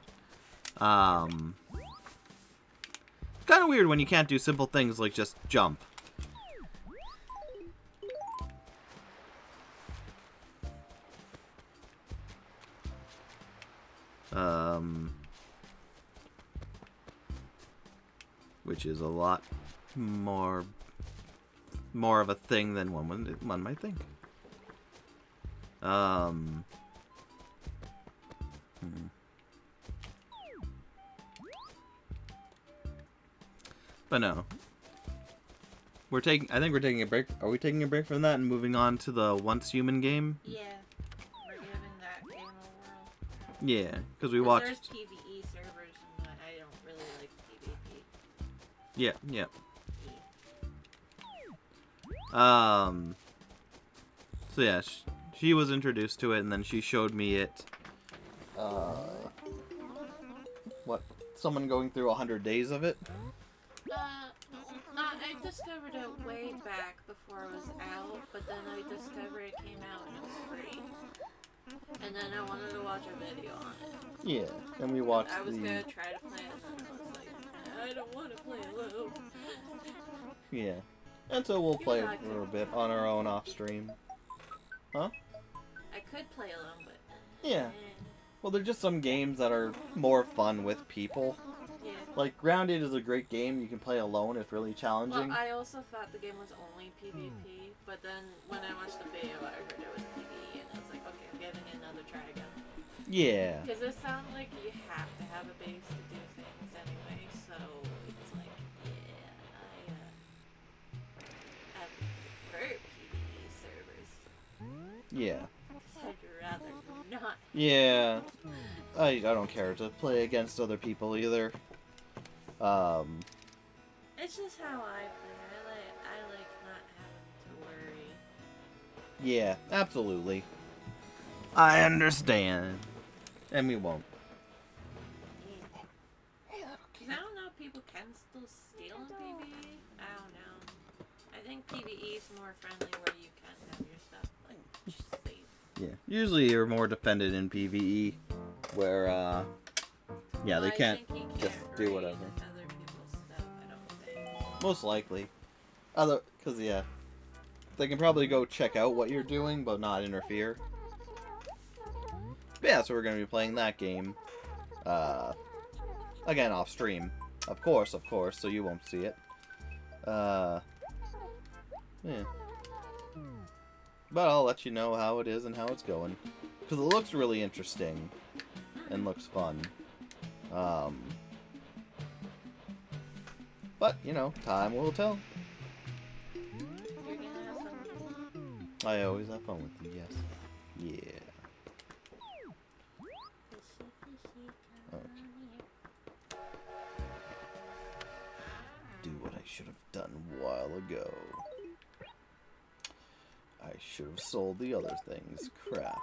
Kind of weird when you can't do simple things like just jump. Which is a lot more of a thing than one might think. But no. I think we're taking a break. Are we taking a break from that and moving on to the Once Human game? Yeah. We're giving that game a whirl. Yeah, because we watched. There's PvE servers, and I don't really like PvP. Yeah. So yeah, she was introduced to it, and then she showed me it. What? Someone going through 100 days of it? I discovered it way back before it was out, but then I discovered it came out and it was free. And then I wanted to watch a video on it. Yeah, and we watched I was gonna try to play it, and then I was like, I don't want to play alone. Yeah. And so we'll play it for a bit on our own off stream. Huh? I could play alone, but... Yeah. Well, they're just some games that are more fun with people. Yeah. Like, Grounded is a great game. You can play alone. It's really challenging. Well, I also thought the game was only PvP, but then when I watched the video, I heard it was PvE, and I was like, okay, I'm giving it another try again. Yeah. Because it sounds like you have to have a base to do things anyway, so it's like, yeah, I prefer PvE servers. Yeah. Because I'd rather not. Yeah. I don't care to play against other people either. It's just how I play. I like not having to worry. Yeah, absolutely. I understand. And we won't. Because I don't know if people can still steal in PvE. I don't know. I think PvE is more friendly where you can have your stuff, like, just safe. Yeah. Usually you're more defended in PvE, where, yeah, they can't just do whatever. Other people's stuff, I don't think. Most likely. Because, yeah. They can probably go check out what you're doing, but not interfere. But yeah, so we're going to be playing that game. Again, off stream. Of course, so you won't see it. Yeah. But I'll let you know how it is and how it's going. Because it looks really interesting. And looks fun. But, you know, time will tell. You're gonna have fun. I always have fun with you, yes. Yeah. should have done a while ago. I should have sold the other things. Crap.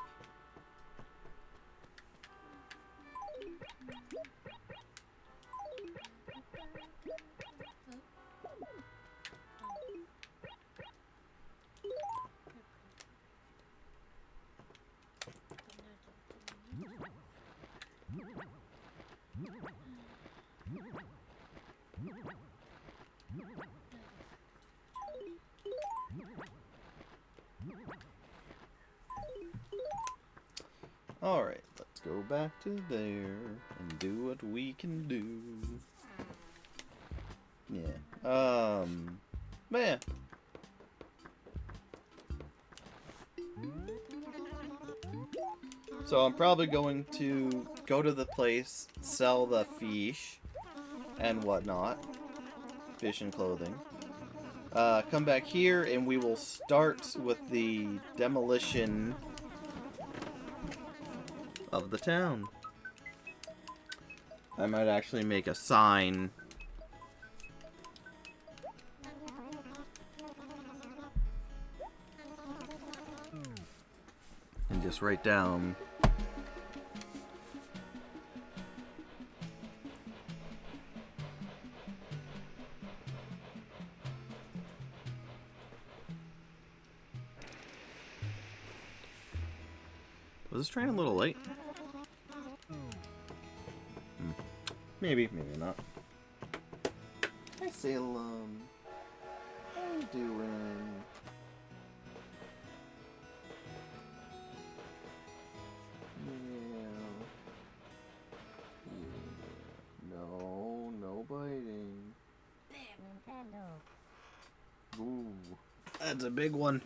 Alright, let's go back to there and do what we can do. Yeah. Man. So I'm probably going to go to the place, sell the fish and whatnot. Fish and clothing. Come back here and we will start with the demolition of the town. I might actually make a sign. And just write down. Was this train a little late? Maybe, maybe not. Hi, Salem. How you doing? Yeah. No, no biting. Ooh, that's a big one.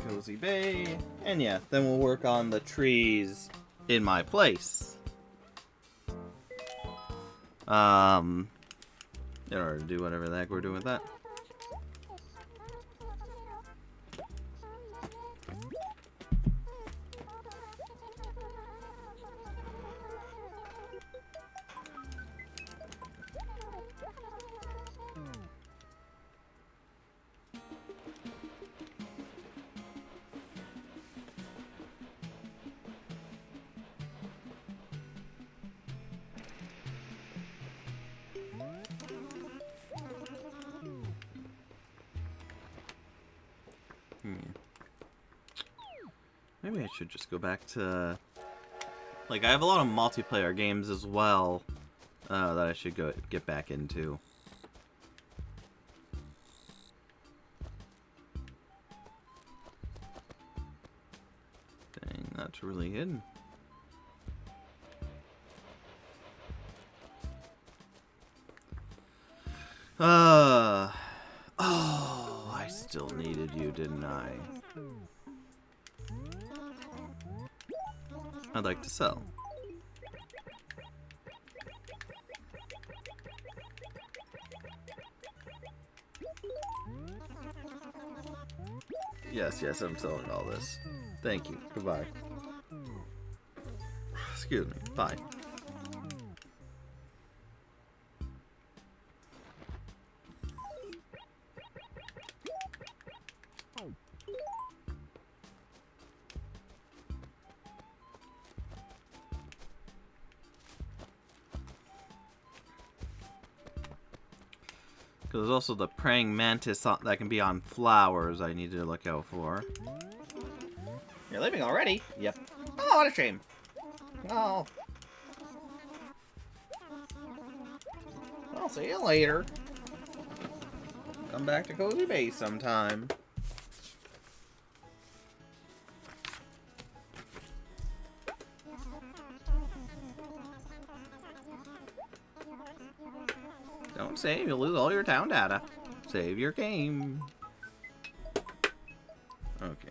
Cozy Bay, and yeah, then we'll work on the trees in my place. In order to do whatever the heck we're doing with that. Maybe I should just go back to... Like, I have a lot of multiplayer games as well that I should get back into. Dang, that's really hidden. Oh, I still needed you, didn't I? I'd like to sell. Yes, yes, I'm selling all this. Thank you. Goodbye. Excuse me. Bye. There's also the praying mantis that can be on flowers I need to look out for. You're leaving already? Yep. Oh, what a shame. Oh. I'll see you later. Come back to Cozy Bay sometime. Don't save, you'll lose all your town data. Save your game. Okay.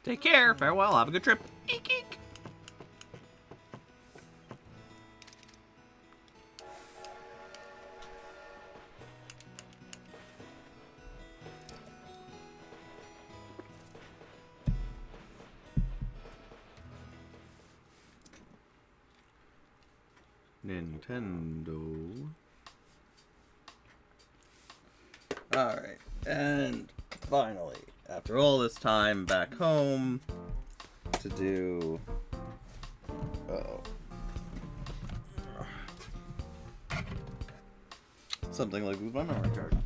Take care. Farewell. Have a good trip. Eek, eek. Nintendo. Alright, and finally, after all this time back home to do... something like lose my memory card.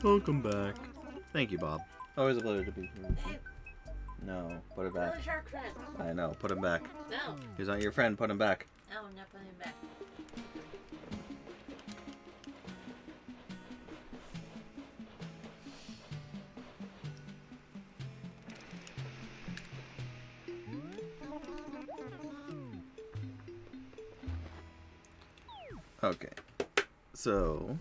Welcome back. Thank you, Bob. Always a pleasure to be here. Hey, No, put it back. Billy Shark friend. I know, put him back. No. He's not your friend, put him back. No, I'm not putting him back. Okay. So...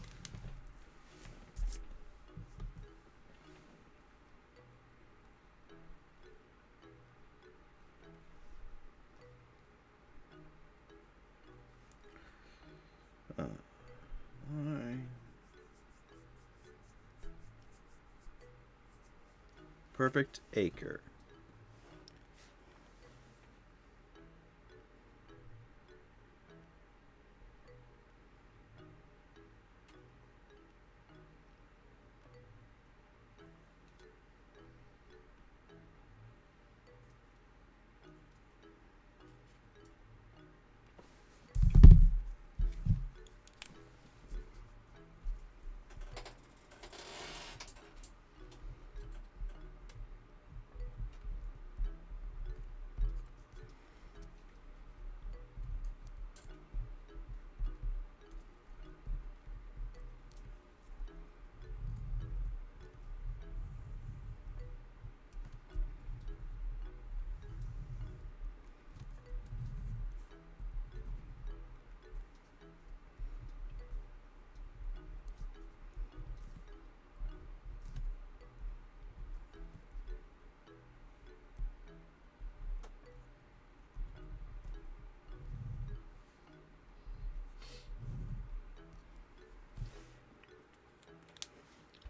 alright. Perfect acre.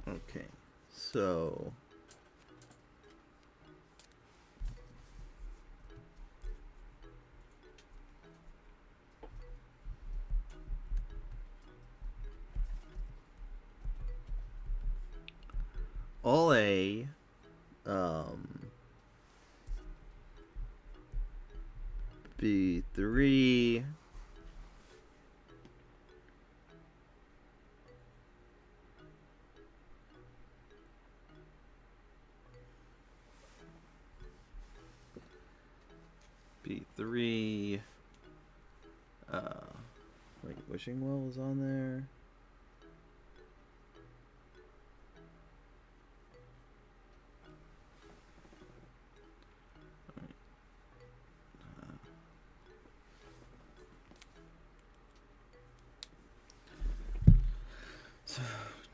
Okay, so... all A, B3, B3, wait, wishing well was on there. So,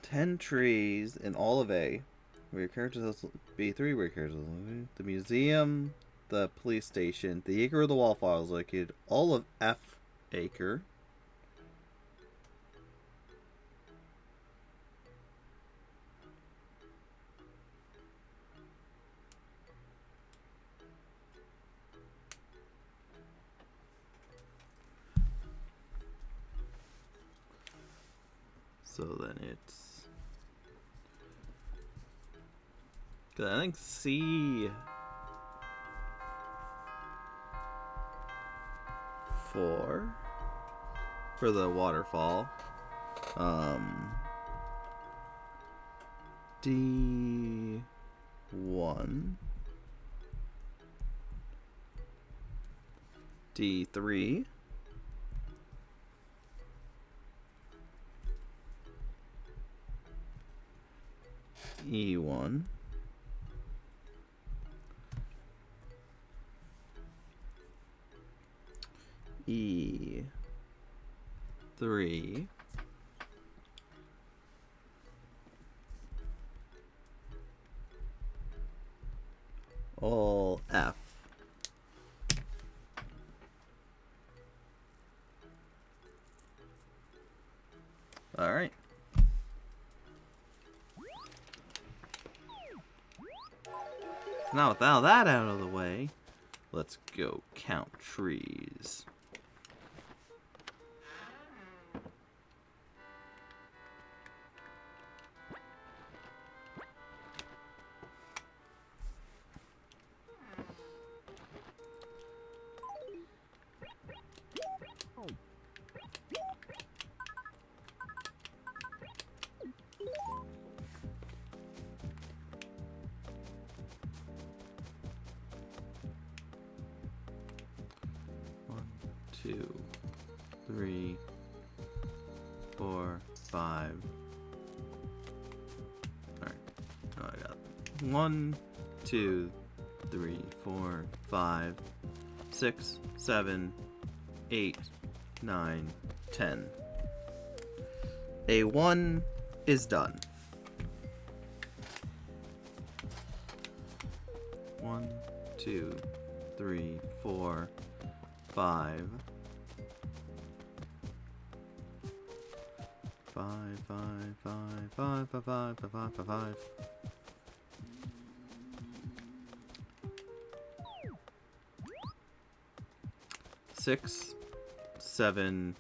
10 trees in all of A. Where your characters also B3, where your characters also the museum, the police station, the acre of the wallflower is located, all of F acre. So then it's... I think C... 4 for the waterfall. D1. D3. E1. E3. All F. All right. Now with all that out of the way, let's go count trees. Two, three, 4, 5. Alright. Oh, I got 1, 2, 3, 4, 5, 6, 7, 8, 9, 10. A1 is done. 1, 2, 3, 4, 5. 5, 5, 5, 5, 5, 5, 5, 5, 5. 6, 7,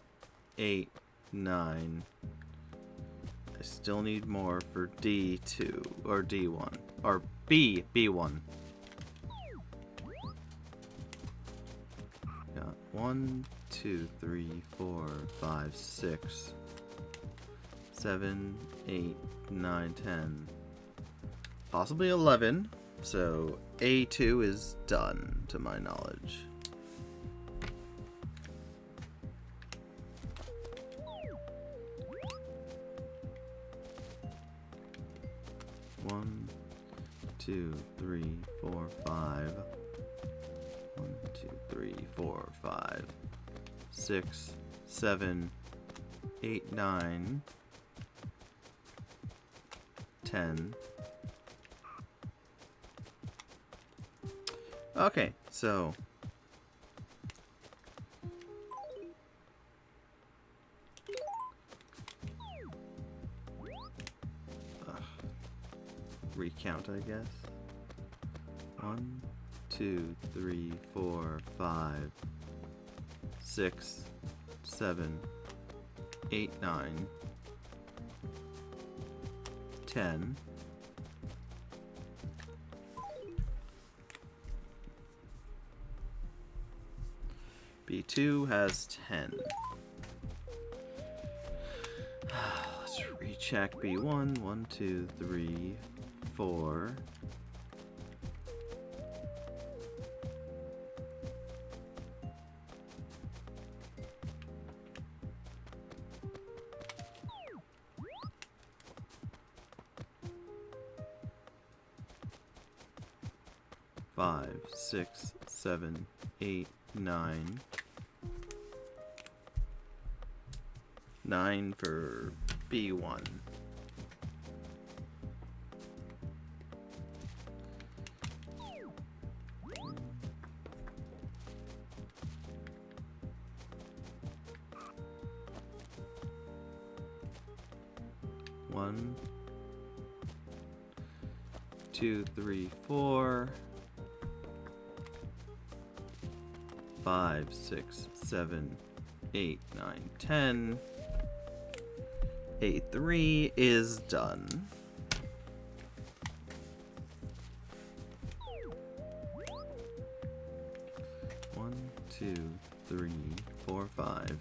8, 9. I still need more for D2 or D1 or B1. Got 1, 2, 3, 4, 5, 6, 7, 8, 9, 10. Possibly 11. So A2 is done to my knowledge. One, 2, 3, 4, 5. 1, 2, 3, 4, 5. 6, 7, 8, 9. 10. Okay, so recount, I guess. 1, 2, 3, 4, 5, 6, 7, 8, 9, 10. B2 has 10. Let's recheck B1. 1, 2, 3, 4. 5, 6, 7, 8, 9. 9 for B1. One, 2, 3, 4. 5, 6, 7, 8, 9, 10. A3 is done. One, 2, 3, 4, 5.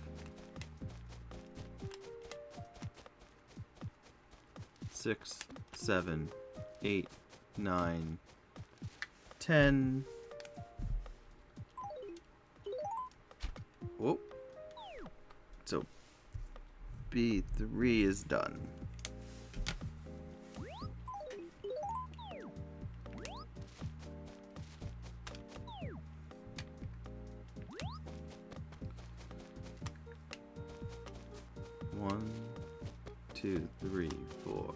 6, 7, 8, 9, 10. Whoa. So B3 is done. 1, 2, 3, 4,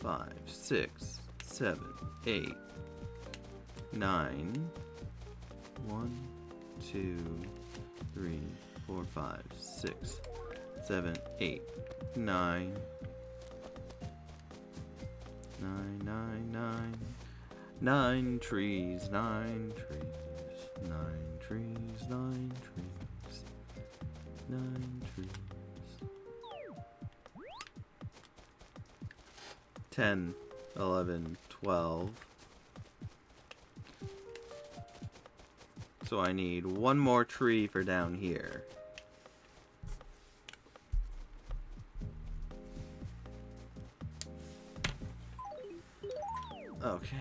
5, 6, 7, 8, 9. 1, 2, 3, 4, 5, 6, 7, 8, 9. 9 trees, 9 trees, 9 trees, 9 trees, 9 trees. 10, 11, 12. So I need one more tree for down here. Okay.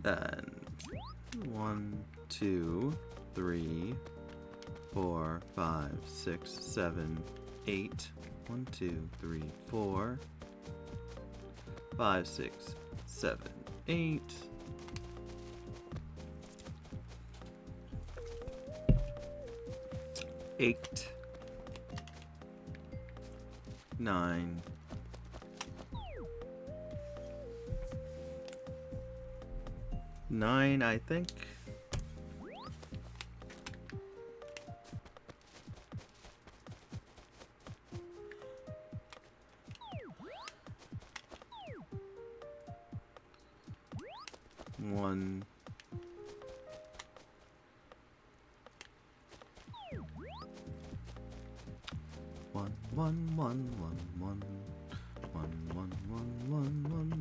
Then 1, 2, 3, 4, 5, 6, 7, 8. 1, 2, 3, 4, 5, 6, 7, 8. 8, 9. 9, I think. One.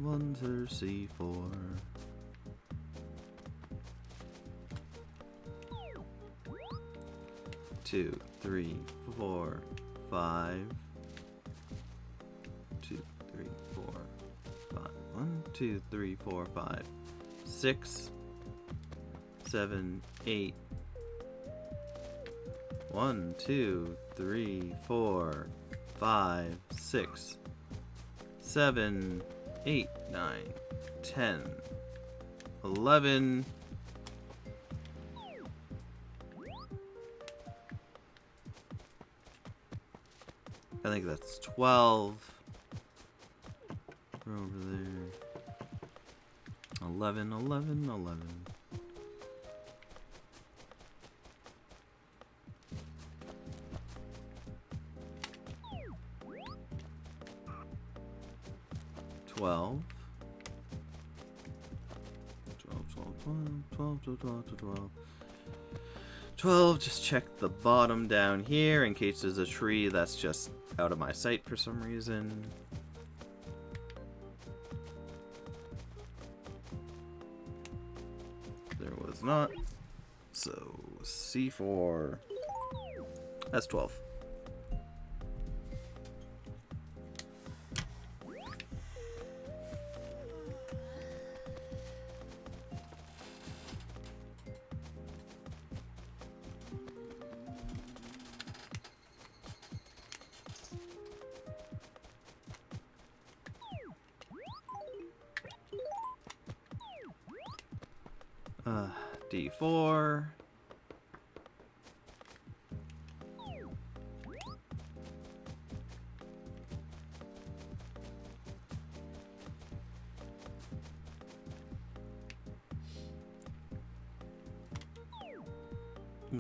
One to C4. 2, 3, 4, 5. 2, 3, 4, 5. 1, 2, 3, 4, 5. 6, 7, 8. 1, 2, 3, 4, 5, 6, 7, 8, 9, 10, 11. I think that's 12. We're over there. 11, 11, 11. 12. 12. 12, just check the bottom down here in case there's a tree that's just out of my sight for some reason. There was not. So, C4. That's 12. D4.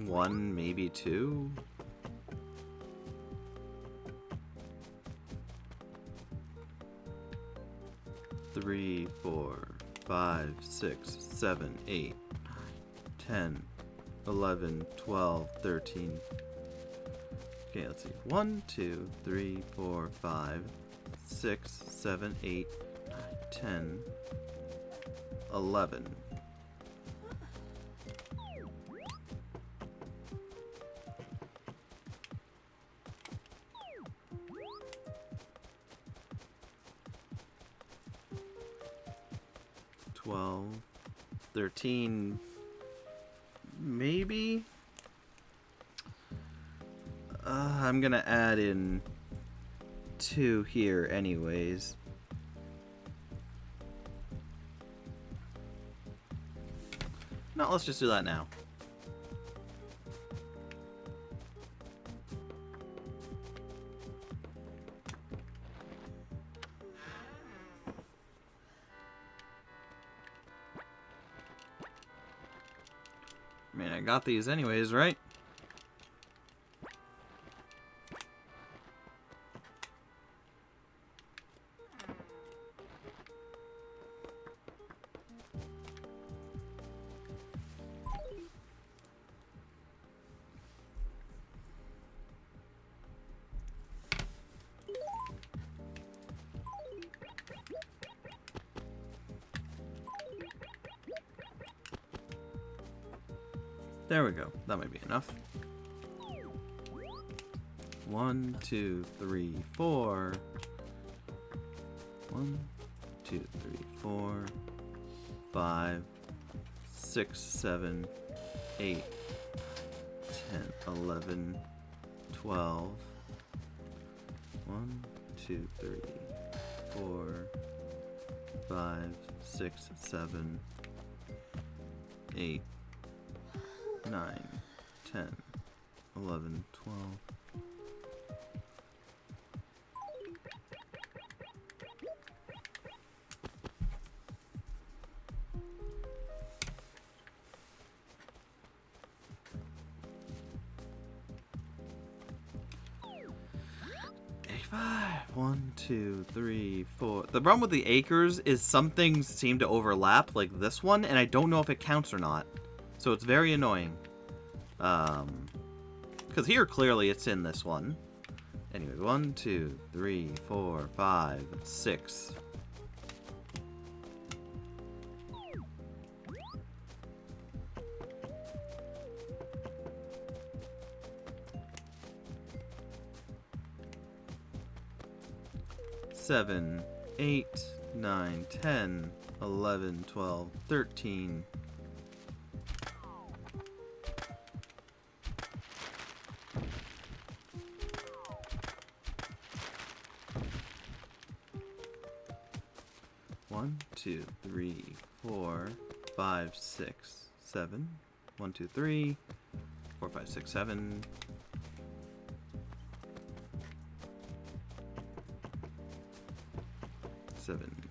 One, maybe two. Three, 4, 5, 6, 7, 8, 10, 11, 12, 13. Okay, let's see. 1, 2, 3, 4, 5, 6, 7, 8, 10, 11. $12, 13, maybe? I'm gonna add in 2 here anyways. No, let's just do that now. I mean, I got these anyways, right? There we go. That might be enough. 1, 2, 3, 4. 1, 2, 3, 4, 5, 6, 7, 8, 10, 11, 12. 1, 2, 3, 4, 5, 6, 7, 8, 9, 10, 11, 12. A5. 1, 2, 3, 4. The problem with the acres is some things seem to overlap, like this one, and I don't know if it counts or not. So it's very annoying. Because here clearly it's in this one. Anyway, 1, 2, 3, 4, 5, 6. Seven, 8, 9, 10, 11, 12, 13. One, 2, 3, 4, 5, 6, 7. 1, 2, 3, 4, 5, 6, 7. 7,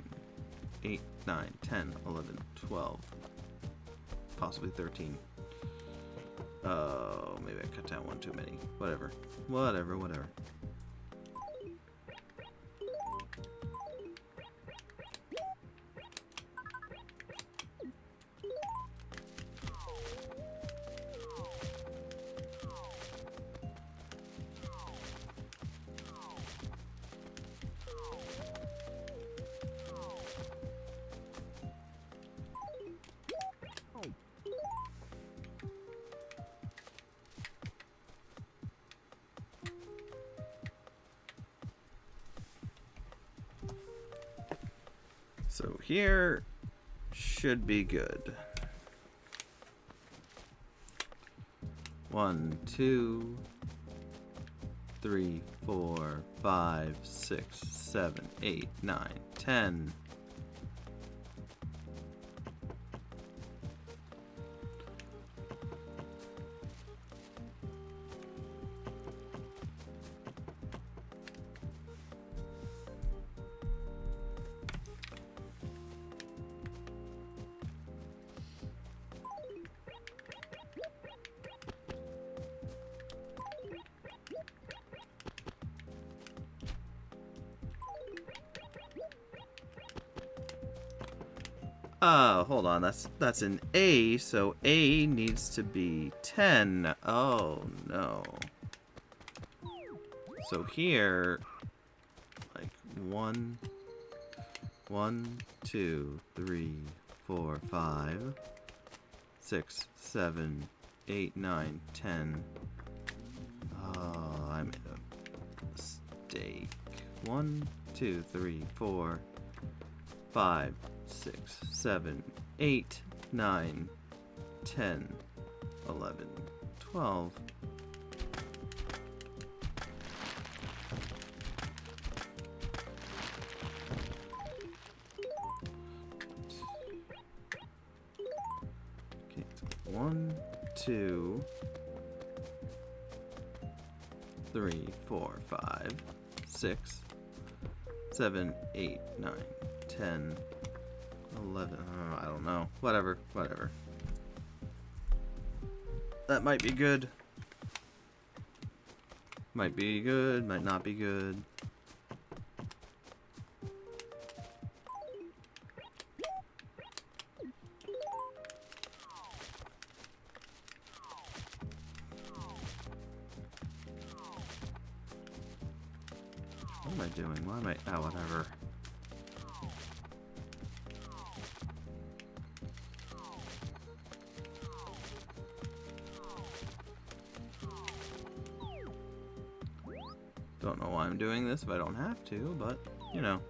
8, 9, 10, 11, 12, possibly 13. Oh, maybe I cut down one too many. Whatever. Whatever. So here should be good. 1, 2, 3, 4, 5, 6, 7, 8, 9, 10. Hold on, that's an A, so A needs to be 10. Oh, no. So here, like 1, 2, 3, 4, 5, 6, 7, 8, 9, 10. Oh, I made a mistake. 1, 2, 3, 4, 5, 6, 7, 8, 9, 10, 11, 12. Okay, so 1, 2, 3, 4, 5, 6, 7, 8, 9, 10, 11. I don't know. Whatever. That might be good. Might be good, might not be good. What am I doing? Why am I... Oh, whatever. Don't know why I'm doing this if I don't have to, but, you know.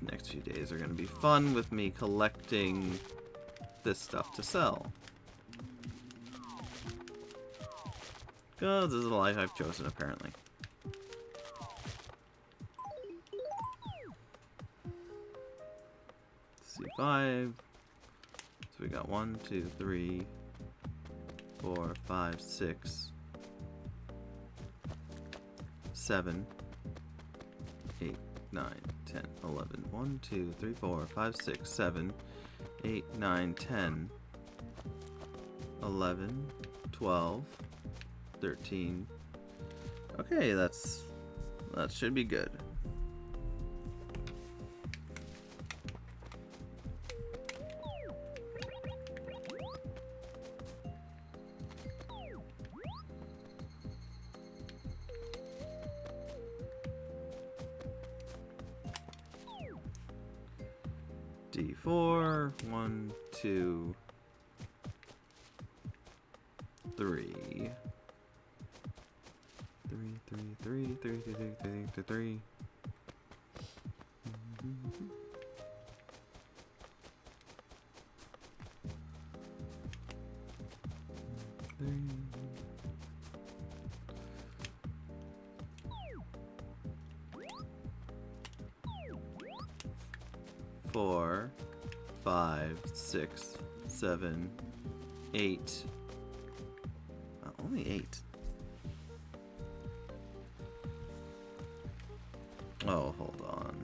Next few days are going to be fun with me collecting this stuff to sell. Because this is the life I've chosen, apparently. C5. So we got 1, 2, 3, 4, 5, 6, 7, 8, 9, 10, 11. 1, 2, 3, 4, 5, 6, 7, 8, 9, 10, 11, 12, 13. Okay, that should be good. D4, 1, 2, 3. 3. 4, 5, 6, 7, 8. Only 8. Oh, hold on.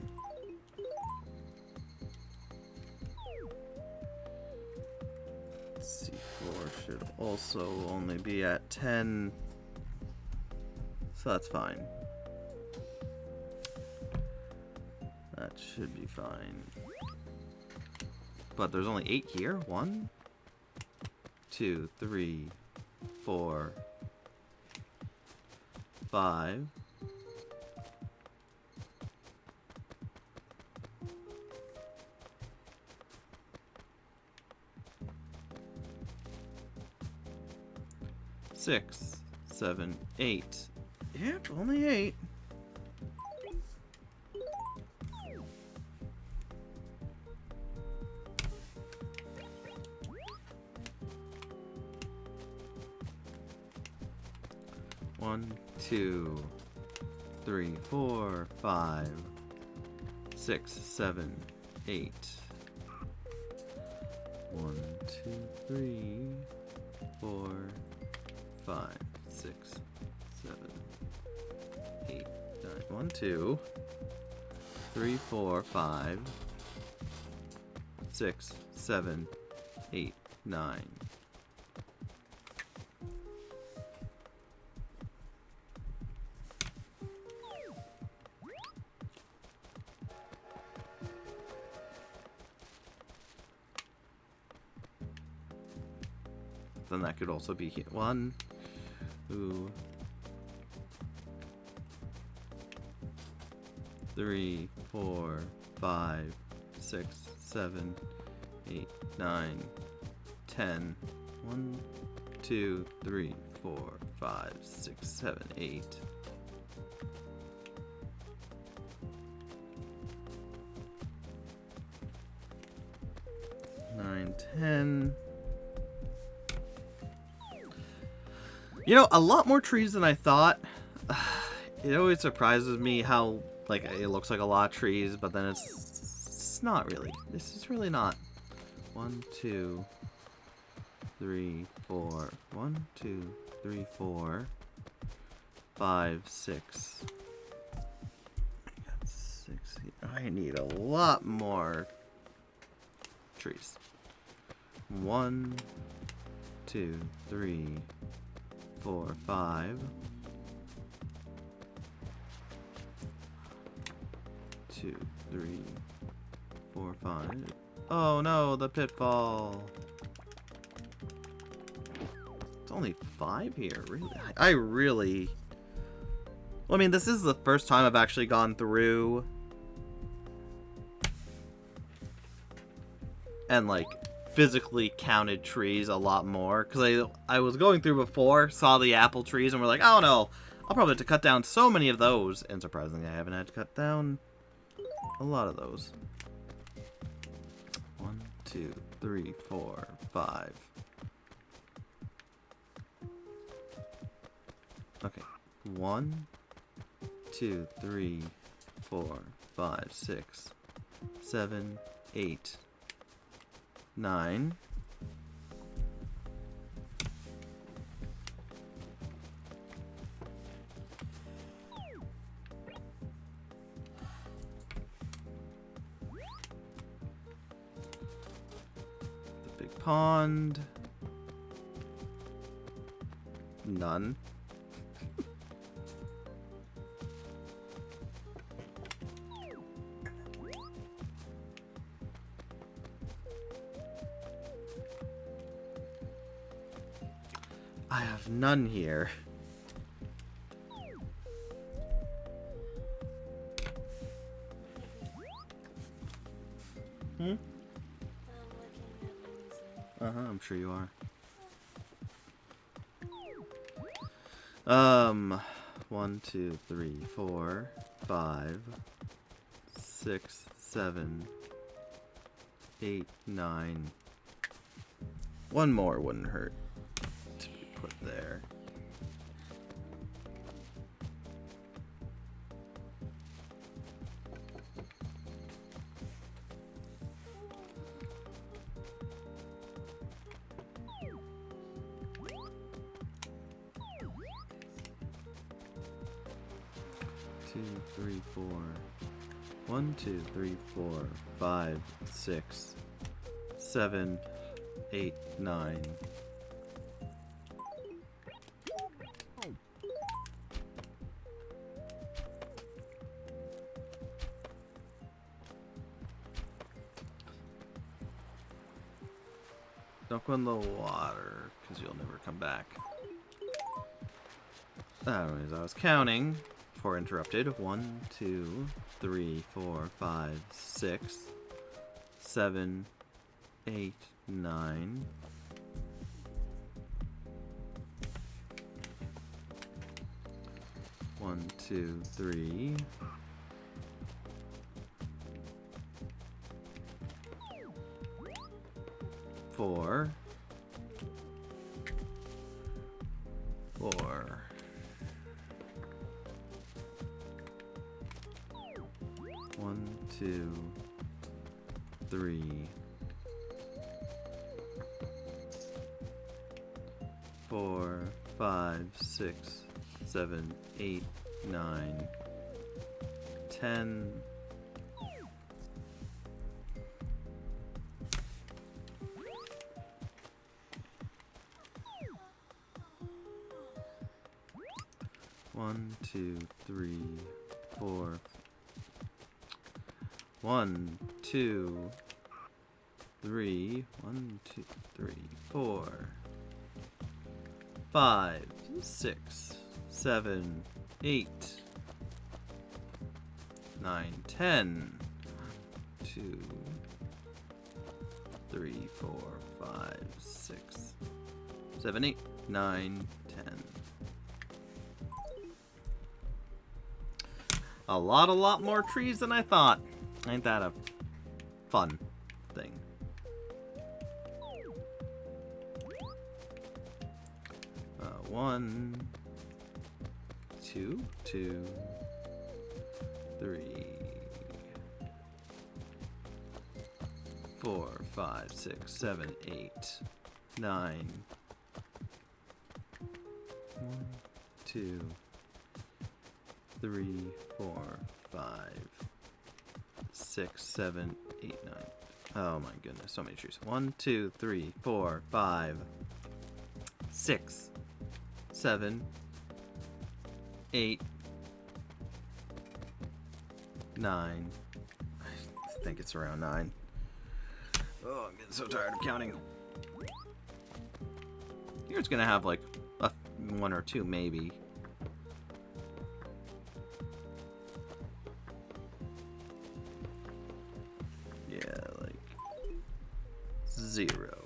C4 should also only be at 10. So that's fine. That should be fine. But there's only 8 here? 1, 2, 3, 4, 5. Six, 7, 8. Yep, only 8. One, 2, 3, 4, 5, 6, 7, 8. 1, 2, 3, 4, 5, 6, 7, 8, 9. 1, 2, 3, 4, 5, 6, 7, 8, 9. Then that could also be here. 1, 2, 3, 4, 5, 6, 7, 8, 9, 10. 1, 2, 3, 4, 5, 6, 7, 8. 9, 10. You know, a lot more trees than I thought. It always surprises me how, like, it looks like a lot of trees, but then it's not really. This is really not. 1, 2, 3, 4. 1, 2, 3, 4, 5, 6. I got 6 here. I need a lot more trees. 1, 2, 3, 4, 5. 2, 3, 4, 5. Oh no, the pitfall. It's only 5 here, really? I really... Well, I mean, this is the first time I've actually gone through and, like, physically counted trees a lot more. Because I was going through before, saw the apple trees, and we're like, oh no, I'll probably have to cut down so many of those. And surprisingly, I haven't had to cut down a lot of those. 1, 2, 3, 4, 5. Okay. 1, 2, 3, 4, 5, 6, 7, 8, 9. The big pond. None. I have none here. Hmm? I'm sure you are. 1, 2, 3, 4, 5, 6, 7, 8, 9. One more wouldn't hurt to be put there. Two, 3, 4. 1, 2, 3, 4, 5, 6, 7, 8, 9. Don't go in the water, because you'll never come back. Anyways, I was counting before interrupted. 1, 2, 3, 4, 5, 6, 7, 8, 9. One, 2, 3. 4. 4. 1, 2, 3. 4, 5, 6, 7, 8, 9, 10. 1, 2, 3, 4. 1, 2, 3. 1, 2, 3, 4. 5, 6, 7, 8, 9, 10. 2, 3, 4, 5, 6, 7, 8, 9, 10. A lot more trees than I thought. Ain't that a fun thing? One, 2, 2, 3, 4, 5, 6, 7, 8, 9. 1, 2, 3, 4, 5, 6, 7, 8, 9. Oh my goodness, so many trees. 1, 2, 3, 4, 5, 6, 7, 8, 9. I think it's around 9. Oh, I'm getting so tired of counting. Here it's gonna have like a 1 or 2 maybe. Yeah, like 0.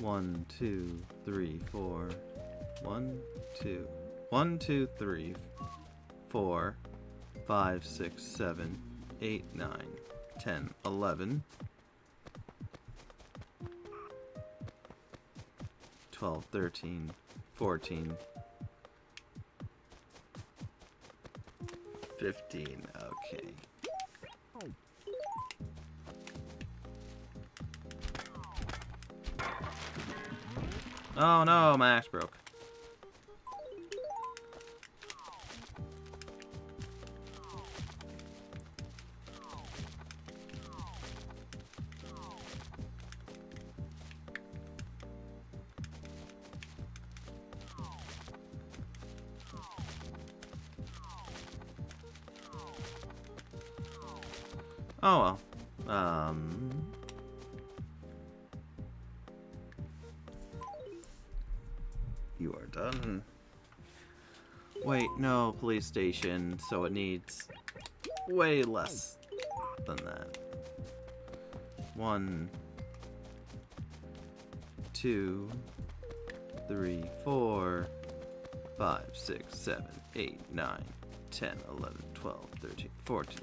One, 2, 3, 4. 1, 2. 1, 2, 3, 4, 5, 6, 7, 8, 9, 10, 11, 12, 13, 14, 15. Okay. Oh no, my axe broke. Oh well. You are done. Wait, no, police station, so it needs way less than that. 1, 2, 3, 4, 5, 6, 7, 8, 9, 10, 11, 12, 13, 14.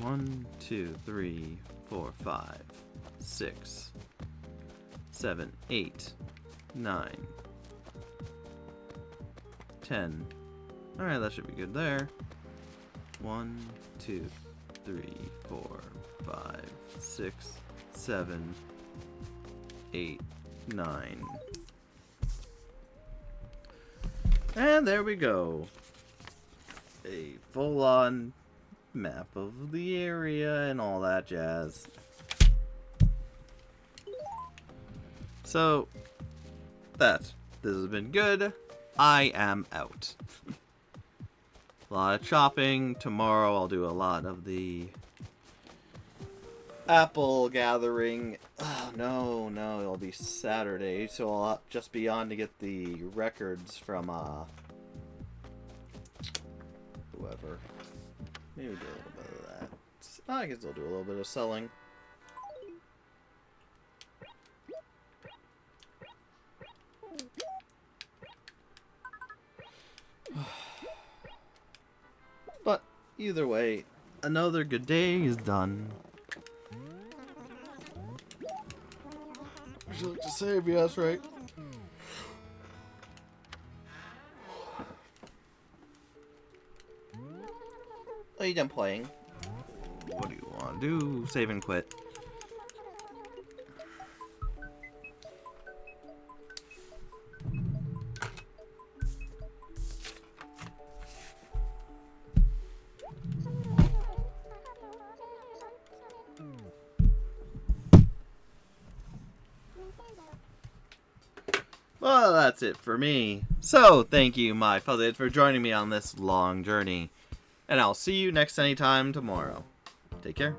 One, 2, 3, 4, 5, 6, 7, 8, 9, 10. Alright, that should be good there. 1, 2, 3, 4, 5, 6, 7, 8, 9. And there we go. A full-on map of the area and all that jazz. So, this has been good. I am out. A lot of chopping. Tomorrow I'll do a lot of the apple gathering. Oh, no, it'll be Saturday, so I'll just be on to get the records from, whoever. Maybe do a little bit of that. I guess I'll do a little bit of selling. But either way, another good day is done. Would you like to save? Yes, right. Are you done playing? What do you want to do? Save and quit. Well, that's it for me. So, thank you, my fuzzies, for joining me on this long journey. And I'll see you next anytime tomorrow. Take care.